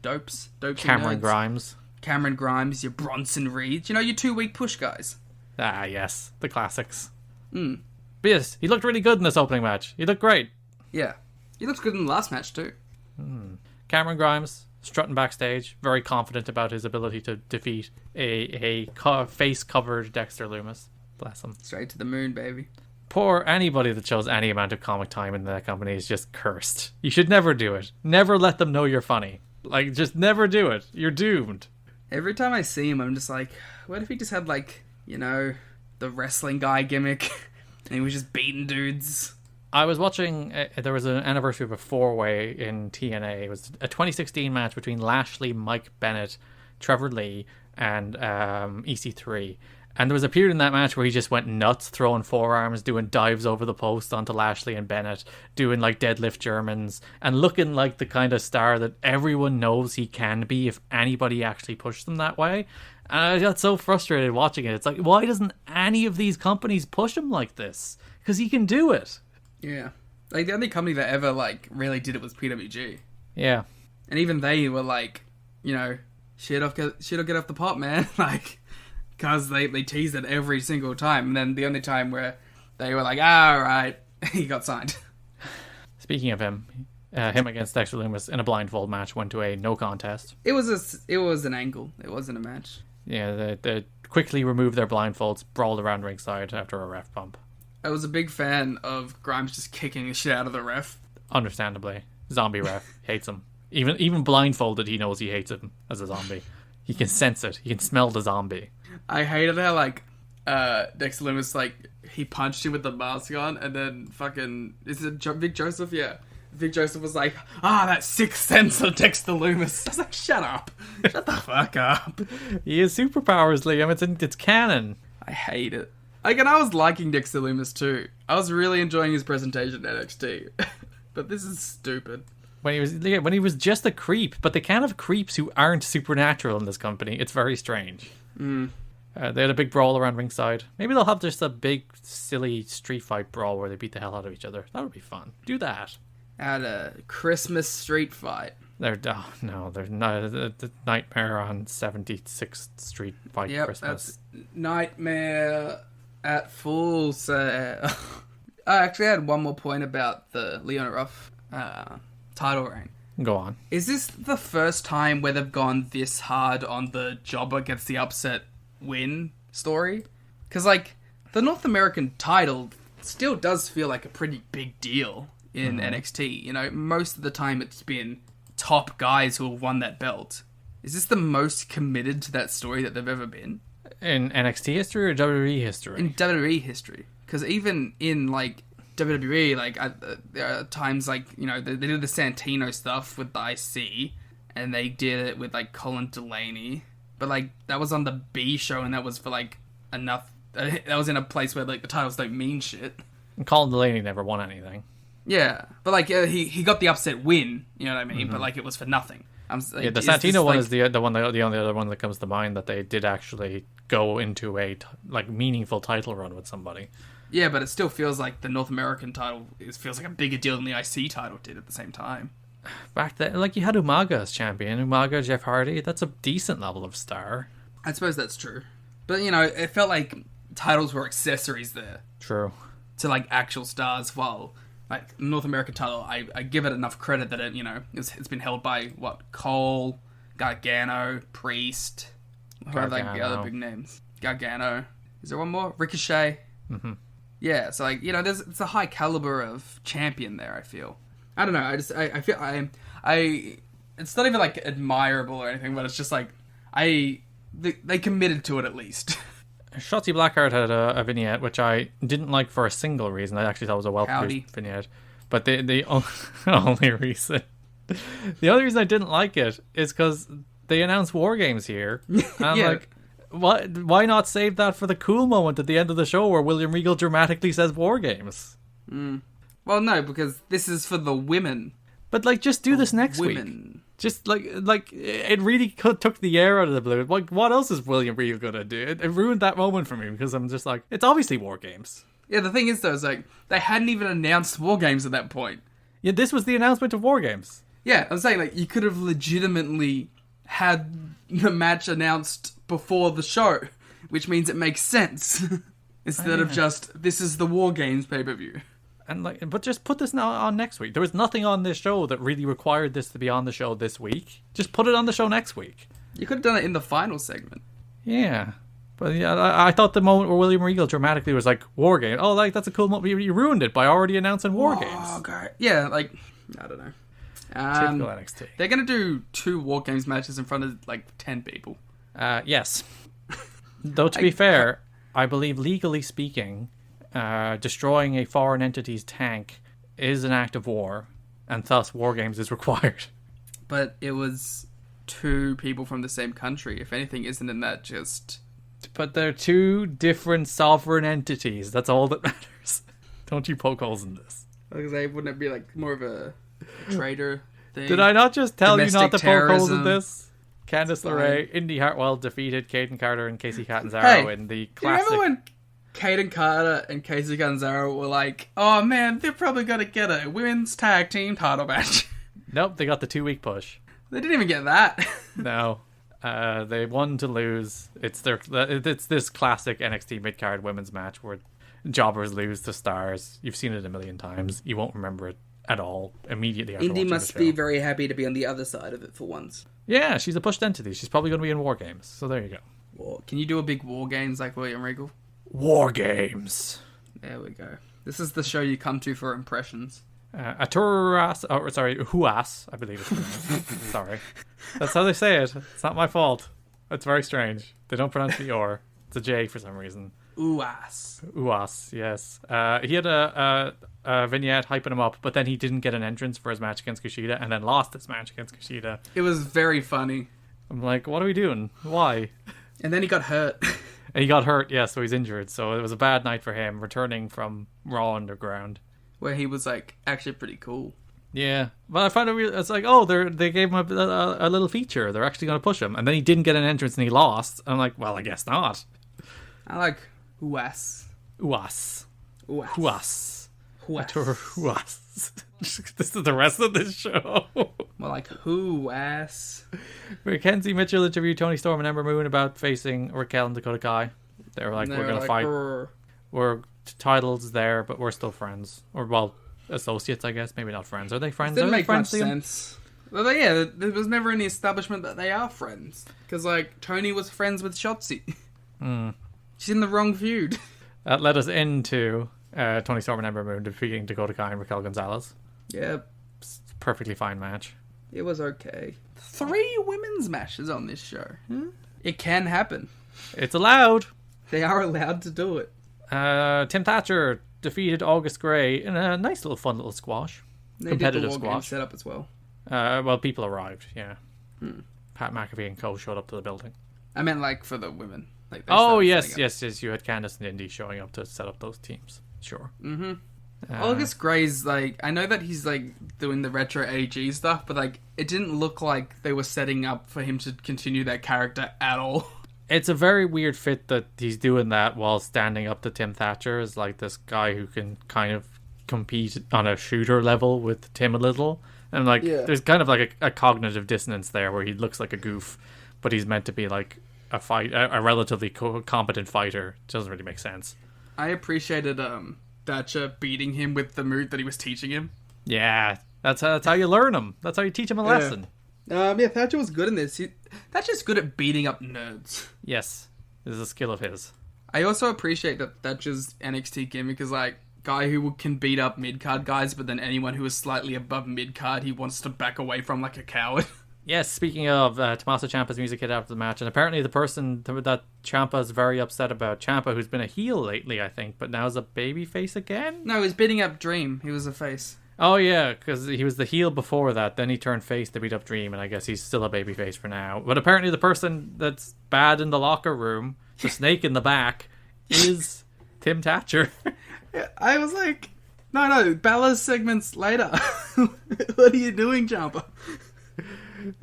S4: dopes.
S3: Cameron Grimes.
S4: Cameron Grimes, your Bronson Reed. Your 2 week push guys.
S3: Ah, yes. The classics. But yes, he looked really good in this opening match. He looked great.
S4: Yeah. He looked good in the last match, too.
S3: Cameron Grimes, strutting backstage, very confident about his ability to defeat a face-covered Dexter Lumis. Bless him.
S4: Straight to the moon, baby.
S3: Poor anybody that shows any amount of comic time in that company is just cursed. You should never do it. Never let them know you're funny. Like, just never do it. You're doomed.
S4: Every time I see him, I'm just like, what if he just had, like, the wrestling guy gimmick, and he was just beating dudes?
S3: I was watching, there was an anniversary of a 4-way in TNA. It was a 2016 match between Lashley, Mike Bennett, Trevor Lee, and EC3. And there was a period in that match where he just went nuts, throwing forearms, doing dives over the post onto Lashley and Bennett, doing like deadlift Germans, and looking like the kind of star that everyone knows he can be if anybody actually pushed them that way. And I got so frustrated watching it. It's like, why doesn't any of these companies push him like this? Because he can do it.
S4: Yeah. Like, the only company that ever, like, really did it was PWG.
S3: Yeah.
S4: And even they were like, shit'll get off the pot, man. Like, because they teased it every single time. And then the only time where they were like, alright, he got signed.
S3: Speaking of him against Dexter Lumis in a blindfold match went to a no contest.
S4: It was an angle. It wasn't a match.
S3: Yeah, they quickly removed their blindfolds, brawled around ringside after a ref bump.
S4: I was a big fan of Grimes just kicking the shit out of the ref.
S3: Understandably. Zombie ref. Hates him. Even blindfolded, he knows he hates him as a zombie. He can sense it. He can smell the zombie. I
S4: hated how, Dexter Lumis, he punched him with the mask on, and then is it Vic Joseph? Yeah. Vic Joseph was like, that sixth sense of Dexter Lumis. I was like, shut up. Shut the fuck up.
S3: He has superpowers, Liam. It's canon.
S4: I hate it. And I was liking Dexter Lumis too. I was really enjoying his presentation at NXT. But this is stupid.
S3: When he was just a creep, but they can't have creeps who aren't supernatural in this company. It's very strange. They had a big brawl around ringside. Maybe they'll have just a big, silly street fight brawl where they beat the hell out of each other. That would be fun. Do that.
S4: At a Christmas street fight.
S3: They're not the Nightmare on 76th Street fight. Yep, Christmas.
S4: That's Nightmare at Full Sail. I actually had one more point about the Leon Ruff title reign.
S3: Go on.
S4: Is this the first time where they've gone this hard on the jobber gets the upset win story? Because, the North American title still does feel like a pretty big deal in NXT. Most of the time it's been top guys who have won that belt. Is this the most committed to that story that they've ever been?
S3: In NXT history or WWE history?
S4: In WWE history. Because even in, WWE, there are times, they did the Santino stuff with the IC, and they did it with, Colin Delaney. But, that was on the B show, and that was for, enough... that was in a place where, the titles don't mean shit.
S3: And Colin Delaney never won anything.
S4: Yeah, but, he got the upset win, you know what I mean? Mm-hmm. But, it was for nothing.
S3: the Santino one is the only other one that comes to mind that they did actually go into a meaningful title run with somebody.
S4: Yeah, but it still feels like the North American title feels like a bigger deal than the IC title did at the same time.
S3: Back then, you had Umaga as champion. Umaga, Jeff Hardy, that's a decent level of star.
S4: I suppose that's true. But, it felt like titles were accessories there.
S3: True.
S4: To, actual stars, while, North American title, I give it enough credit that it, it's been held by, Cole, Gargano, Priest, who are, the other big names? Gargano. Is there one more? Ricochet.
S3: Mm-hmm.
S4: Yeah, so, it's a high caliber of champion there, I feel. I don't know, I feel, it's not even, admirable or anything, but it's just, they committed to it, at least.
S3: Shotzi Blackheart had a vignette, which I didn't like for a single reason. I actually thought it was a well-produced vignette. But the only reason... The only reason I didn't like it is because they announced War Games here. And I'm what? Why not save that for the cool moment at the end of the show where William Regal dramatically says War Games?
S4: Well, no, because this is for the women.
S3: But just do this next week. Just it really took the air out of the blue. What else is William Regal gonna do? It ruined that moment for me because I'm just it's obviously War Games.
S4: Yeah, the thing is though, is they hadn't even announced War Games at that point.
S3: Yeah, this was the announcement of War Games.
S4: Yeah, I'm saying you could have legitimately had the match announced before the show, which means it makes sense instead of just this is the War Games pay-per-view.
S3: And but just put this now on next week. There was nothing on this show that really required this to be on the show this week. Just put it on the show next week.
S4: You could have done it in the final segment.
S3: Yeah. But yeah, I thought the moment where William Regal dramatically was War Games. Oh, that's a cool moment. You ruined it by already announcing War Games.
S4: Oh, God. Yeah, I don't know.
S3: Typical NXT.
S4: They're going to do 2 War Games matches in front of 10 people.
S3: Yes. Though to be fair, I believe legally speaking, destroying a foreign entity's tank is an act of war, and thus War Games is required.
S4: But it was 2 people from the same country. If anything, isn't that just...
S3: But they're 2 different sovereign entities. That's all that matters. Don't you poke holes in this.
S4: Because wouldn't it be more of a traitor thing?
S3: Did I not just tell you not to poke holes in this? Candice
S4: Fine.
S3: LeRae, Indy Hartwell defeated Caden Carter and Casey Catanzaro in the classic...
S4: Do you remember when Caden Carter and Casey Catanzaro were oh man, they're probably going to get a women's tag team title match?
S3: Nope, they got the 2-week push.
S4: They didn't even get that.
S3: No. They won to lose. It's this classic NXT mid-card women's match where jobbers lose to stars. You've seen it a million times. You won't remember it at all immediately after
S4: Indy
S3: watching
S4: must
S3: the show.
S4: be very happy to be on the other side of it for once.
S3: Yeah, she's a pushed entity. She's probably going to be in War Games. So there you go.
S4: Can you do a big War Games like William Regal?
S3: War Games.
S4: There we go. This is the show you come to for impressions.
S3: Huas, I believe it's pronounced. Sorry. That's how they say it. It's not my fault. It's very strange. They don't pronounce the R. It's a J for some reason. Uas, yes. He had a vignette hyping him up, but then he didn't get an entrance for his match against Kushida, and then lost his match against Kushida.
S4: It was very funny.
S3: I'm what are we doing? Why?
S4: And then he got hurt.
S3: And he got hurt, yeah, so he's injured. So it was a bad night for him, returning from Raw Underground.
S4: Where he was, actually pretty cool.
S3: Yeah. But I found it's they gave him a little feature. They're actually going to push him. And then he didn't get an entrance and he lost. I'm well, I guess not.
S4: I like Uas.
S3: Uas.
S4: Uas.
S3: Uas.
S4: Uas.
S3: Uas. This is the rest of this show.
S4: More Uas.
S3: Mackenzie Mitchell interviewed Tony Storm and Ember Moon about facing Raquel and Dakota Kai. They were we're going to fight. We're titles there, but we're still friends. Or, associates, I guess. Maybe not friends. Are they friends?
S4: It didn't make much sense. Well, yeah, there was never any establishment that they are friends. Because, Tony was friends with Shotzi. She's in the wrong feud.
S3: That led us into Tony Storm and Ember Moon defeating Dakota Kai and Raquel Gonzalez.
S4: Yeah.
S3: Perfectly fine match.
S4: It was okay. 3 women's matches on this show. It can happen.
S3: It's allowed.
S4: They are allowed to do it.
S3: Tim Thatcher defeated August Gray in a nice little fun little squash. Competitive squash
S4: set up as well.
S3: People arrived, yeah. Pat McAfee and co showed up to the building.
S4: I meant for the women.
S3: Oh yes. You had Candice and Indy showing up to set up those teams. Sure.
S4: August Gray's, like, I know that he's, like, doing the retro AG stuff, but, like, it didn't look like they were setting up for him to continue that character at all.
S3: It's a very weird fit that he's doing that while standing up to Tim Thatcher as, like, this guy who can kind of compete on a shooter level with Tim a little. And, like, there's kind of, like, a cognitive dissonance there where he looks like a goof, but he's meant to be, like, a relatively competent fighter. It doesn't really make sense.
S4: I appreciated, Thatcher beating him with the move that he was teaching him.
S3: Yeah, that's how you learn him. That's how you teach him a lesson.
S4: Thatcher was good in this. Thatcher's good at beating up nerds.
S3: Yes, this is a skill of his.
S4: I also appreciate that Thatcher's NXT gimmick is like guy who can beat up mid-card guys, but then anyone who is slightly above mid-card he wants to back away from like a coward.
S3: Yes, speaking of, Tommaso Ciampa's music hit after the match, and apparently the person that Ciampa is very upset about, Ciampa, who's been a heel lately, I think, but now is a babyface again?
S4: No, he was beating up Dream. He was a face.
S3: Oh, yeah, because he was the heel before that, then he turned face to beat up Dream, and I guess he's still a babyface for now. But apparently the person that's bad in the locker room, the snake in the back, is Tim Thatcher.
S4: I was like, no, Bella's segments later. What are you doing, Ciampa?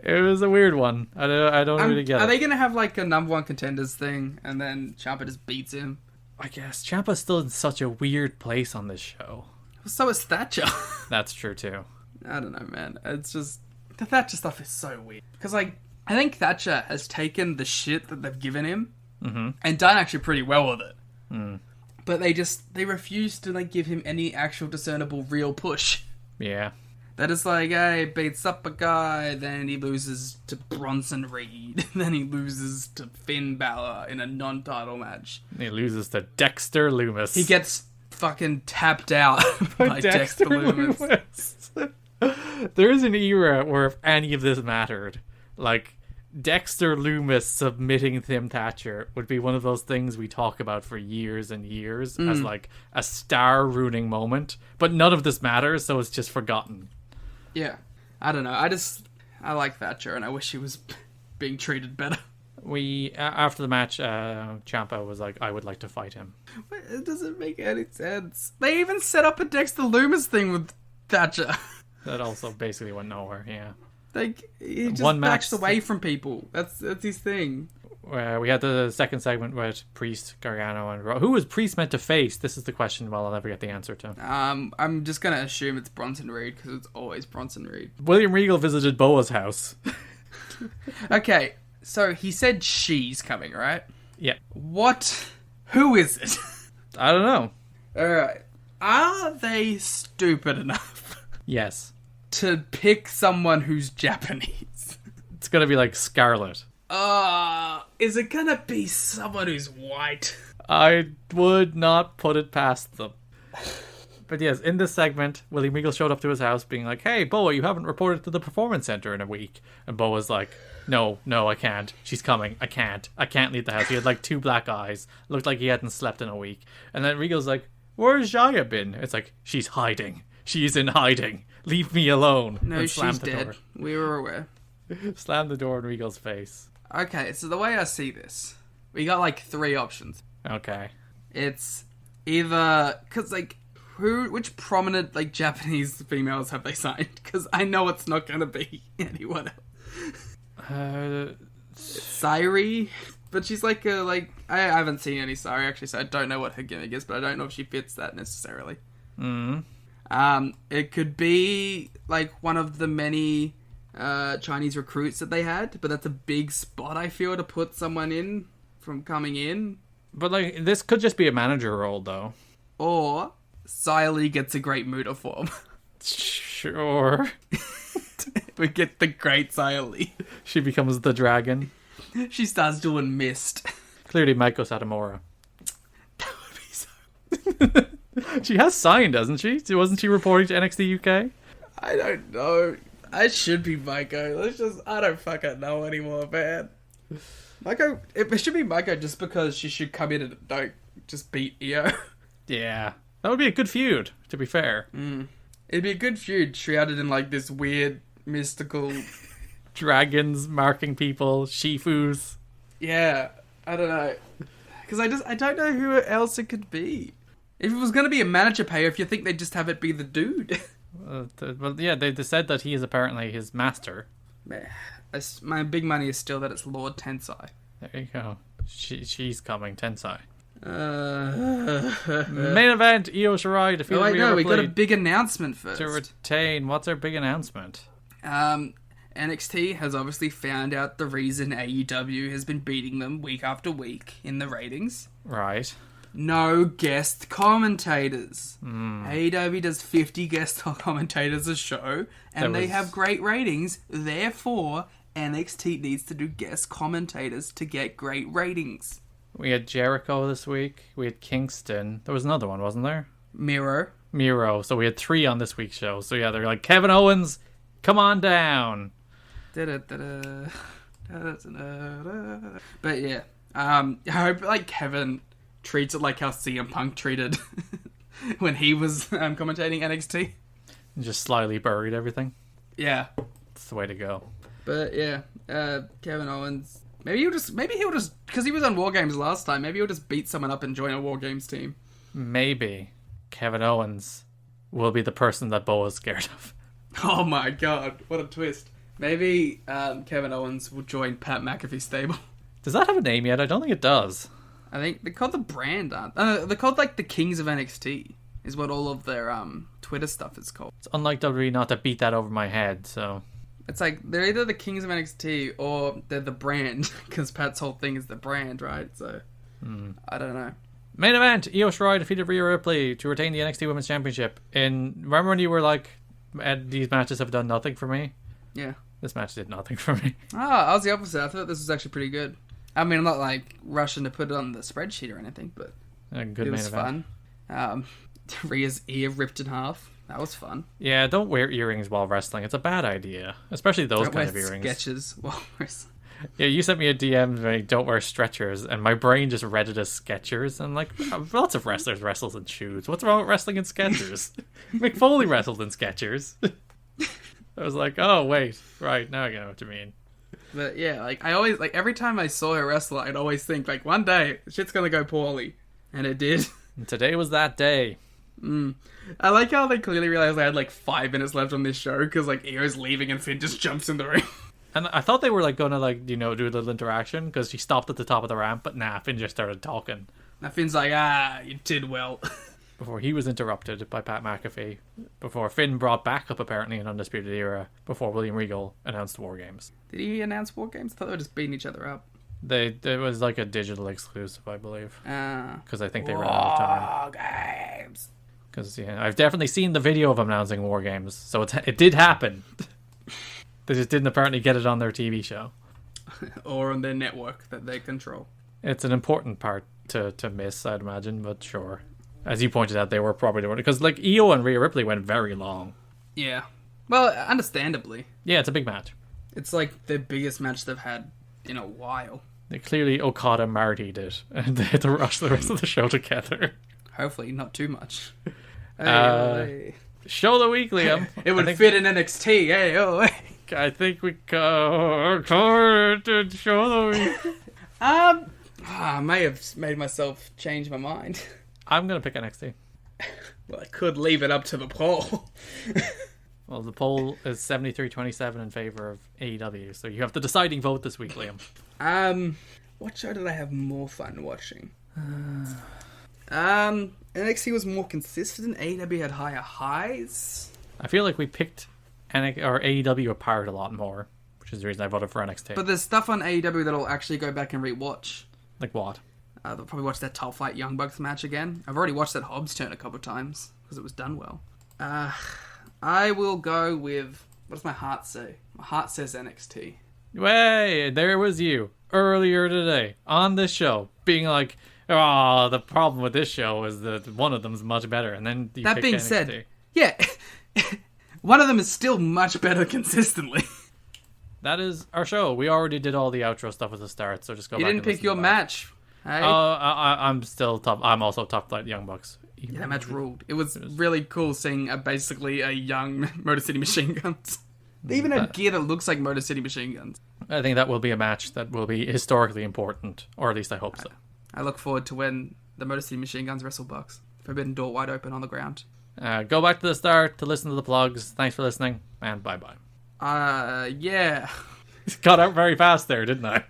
S3: It was a weird one. I don't really get it.
S4: Are they going to have like a number one contenders thing and then Ciampa just beats him?
S3: I guess. Ciampa's still in such a weird place on this show.
S4: So is Thatcher.
S3: That's true too.
S4: I don't know, man. It's just... The Thatcher stuff is so weird. Because, like, I think Thatcher has taken the shit that they've given him and done actually pretty well with it.
S3: Mm.
S4: But they refuse to, like, give him any actual discernible real push.
S3: Yeah.
S4: That is like, hey, beats up a guy, then he loses to Bronson Reed, then he loses to Finn Balor in a non-title match.
S3: He loses to Dexter Lumis.
S4: He gets fucking tapped out by Dexter Lumis.
S3: There is an era where if any of this mattered, like Dexter Lumis submitting Tim Thatcher would be one of those things we talk about for years and years as like a star-ruining moment, but none of this matters, so it's just forgotten.
S4: Yeah. I don't know. I like Thatcher, and I wish he was being treated better.
S3: After the match, Ciampa was like, I would like to fight him.
S4: It doesn't make any sense. They even set up a Dexter Lumis thing with Thatcher.
S3: That also basically went nowhere, yeah.
S4: Like, he just backs away from people. That's his thing.
S3: We had the second segment with Priest, Gargano, and who was Priest meant to face? This is the question I'll never get the answer to.
S4: I'm just going to assume it's Bronson Reed, because it's always Bronson Reed.
S3: William Regal visited Boa's house.
S4: Okay, so he said she's coming, right?
S3: Yeah.
S4: Who is it?
S3: I don't know.
S4: Alright. Are they stupid enough?
S3: Yes.
S4: To pick someone who's Japanese?
S3: It's gonna be like Scarlet.
S4: Is it gonna be someone who's white?
S3: I would not put it past them. But yes, in this segment, William Regal showed up to his house being like, hey, Boa, you haven't reported to the Performance Center in a week. And Boa's like, no, I can't. She's coming. I can't leave the house. He had like 2 black eyes. Looked like he hadn't slept in a week. And then Regal's like, where's Jaya been? It's like, she's hiding. She's in hiding. Leave me alone.
S4: No, she's dead. Door. We were aware.
S3: Slam the door in Regal's face.
S4: Okay, so the way I see this, we got like 3 options.
S3: Okay.
S4: It's either... Because, like, which prominent, like, Japanese females have they signed? Because I know it's not going to be anyone else. Sairi? But she's like I haven't seen any Sairi, actually, so I don't know what her gimmick is, but I don't know if she fits that necessarily. It could be, like, one of the many Chinese recruits that they had, but that's a big spot, I feel, to put someone in from coming in.
S3: But, like, this could just be a manager role, though.
S4: Or Xia Li gets a great Muta form.
S3: Sure.
S4: We get the great Xia Li.
S3: She becomes the dragon.
S4: She starts doing mist.
S3: Clearly Maiko Satomura.
S4: That would be so...
S3: She has signed, hasn't she? Wasn't she reporting to NXT UK?
S4: I don't know. I should be Maiko. I don't fucking know anymore, man. Maiko, it should be Maiko just because she should come in and don't just beat Io.
S3: Yeah. That would be a good feud, to be fair.
S4: It'd be a good feud shrouded in like this weird, mystical...
S3: dragons marking people, shifus.
S4: Yeah, I don't know. Because I don't know who else it could be. If it was going to be a manager payoff, you think they'd just have it be the dude.
S3: Well, yeah, they said that he is apparently his master.
S4: My big money is still that it's Lord Tensai.
S3: There you go. She's coming, Tensai.
S4: Main
S3: Main event, Io Shirai defeated Rhea Ripley.
S4: We got a big announcement first.
S3: To retain. What's our big announcement?
S4: NXT has obviously found out the reason AEW has been beating them week after week in the ratings.
S3: Right.
S4: No guest commentators. AEW does 50 guest commentators a show, and they have great ratings. Therefore, NXT needs to do guest commentators to get great ratings.
S3: We had Jericho this week. We had Kingston. There was another one, wasn't there?
S4: Miro.
S3: So we had 3 on this week's show. So yeah, they're like, Kevin Owens, come on down.
S4: But yeah, I hope like Kevin treats it like how CM Punk treated when he was commentating NXT.
S3: And just slyly buried everything.
S4: Yeah,
S3: that's the way to go.
S4: But yeah, Kevin Owens. Maybe he'll just because he was on War Games last time. Maybe he'll just beat someone up and join a War Games team.
S3: Maybe Kevin Owens will be the person that Bo is scared of.
S4: Oh my god, what a twist! Maybe Kevin Owens will join Pat McAfee's stable.
S3: Does that have a name yet? I don't think it does.
S4: I think they're called the brand, aren't they? They're called like the Kings of NXT. Is what all of their Twitter stuff is called.
S3: It's unlike WWE not to beat that over my head, so.
S4: It's like, they're either the Kings of NXT or they're the brand, because Pat's whole thing is the brand, right? So, I don't know.
S3: Main event, Io Shirai defeated Rhea Ripley to retain the NXT Women's Championship. Remember when you were like, these matches have done nothing for me?
S4: Yeah.
S3: This match did nothing for me.
S4: I was the opposite. I thought this was actually pretty good. I mean, I'm not like rushing to put it on the spreadsheet or anything, but it was fun. Rhea's ear ripped in half. That was fun.
S3: Yeah, don't wear earrings while wrestling. It's a bad idea. Especially those kind of earrings.
S4: Sketches while wrestling.
S3: Yeah, you sent me a DM saying don't wear stretchers, and my brain just read it as Skechers. And like, lots of wrestlers wrestle in shoes. What's wrong with wrestling in Skechers? Mick Foley wrestled in Skechers. I was like, oh, wait. Right, now I know what you mean.
S4: But yeah, like, I always, like, every time I saw her wrestle, I'd always think, like, one day, shit's gonna go poorly. And it did.
S3: And today was that day.
S4: I like how they clearly realized they had like 5 minutes left on this show because like Io's leaving and Finn just jumps in the ring.
S3: And I thought they were like gonna like do a little interaction because she stopped at the top of the ramp, but nah, Finn just started talking.
S4: Now Finn's like, you did well.
S3: Before he was interrupted by Pat McAfee, before Finn brought back up apparently an Undisputed Era, before William Regal announced War Games.
S4: Did he announce War Games? I thought they were just beating each other up.
S3: It was like a digital exclusive, I believe. Because I think they ran
S4: out
S3: of time.
S4: War Games.
S3: Because I've definitely seen the video of them announcing War Games, so it did happen. They just didn't apparently get it on their TV show.
S4: Or on their network that they control.
S3: It's an important part to miss, I'd imagine, but sure. As you pointed out, they were probably the one. Because like Io and Rhea Ripley went very long.
S4: Yeah. Well, understandably.
S3: Yeah, it's a big match.
S4: It's like the biggest match they've had in a while.
S3: They clearly Okada married it, and they had to rush the rest of the show together.
S4: Hopefully, not too much.
S3: Show the week, Liam.
S4: It would fit in NXT. Hey,
S3: I think we covered show the week.
S4: I may have made myself change my mind.
S3: I'm gonna pick NXT.
S4: Well, I could leave it up to the poll.
S3: Well, the poll is 73-27 in favor of AEW, so you have the deciding vote this week, Liam.
S4: What show did I have more fun watching? NXT was more consistent. AEW had higher highs.
S3: I feel like we picked AEW apart a lot more, which is the reason I voted for NXT.
S4: But there's stuff on AEW that I'll actually go back and rewatch.
S3: Like what?
S4: They'll probably watch that Top Flight Young Bucks match again. I've already watched that Hobbs turn a couple of times because it was done well. I will go with... What does my heart say? My heart says NXT.
S3: Way, there was you earlier today on this show being like, oh, the problem with this show is that one of them's much better, and then you
S4: that being
S3: NXT.
S4: Said, yeah, one of them is still much better consistently.
S3: That is our show. We already did all the outro stuff at the start, so just go.
S4: You
S3: back
S4: didn't pick your match. Hey?
S3: I'm still top. I'm also Top Flight Young Bucks.
S4: Yeah, that match ruled. It was really cool seeing basically a young Motor City Machine Guns. They even had gear that looks like Motor City Machine Guns.
S3: I think that will be a match that will be historically important, or at least I hope so.
S4: I look forward to when the Motor City Machine Guns wrestle Bucks. forbidden door wide open on the ground.
S3: Go back to the start to listen to the plugs. Thanks for listening, and bye-bye.
S4: Yeah.
S3: Got out very fast there, didn't I?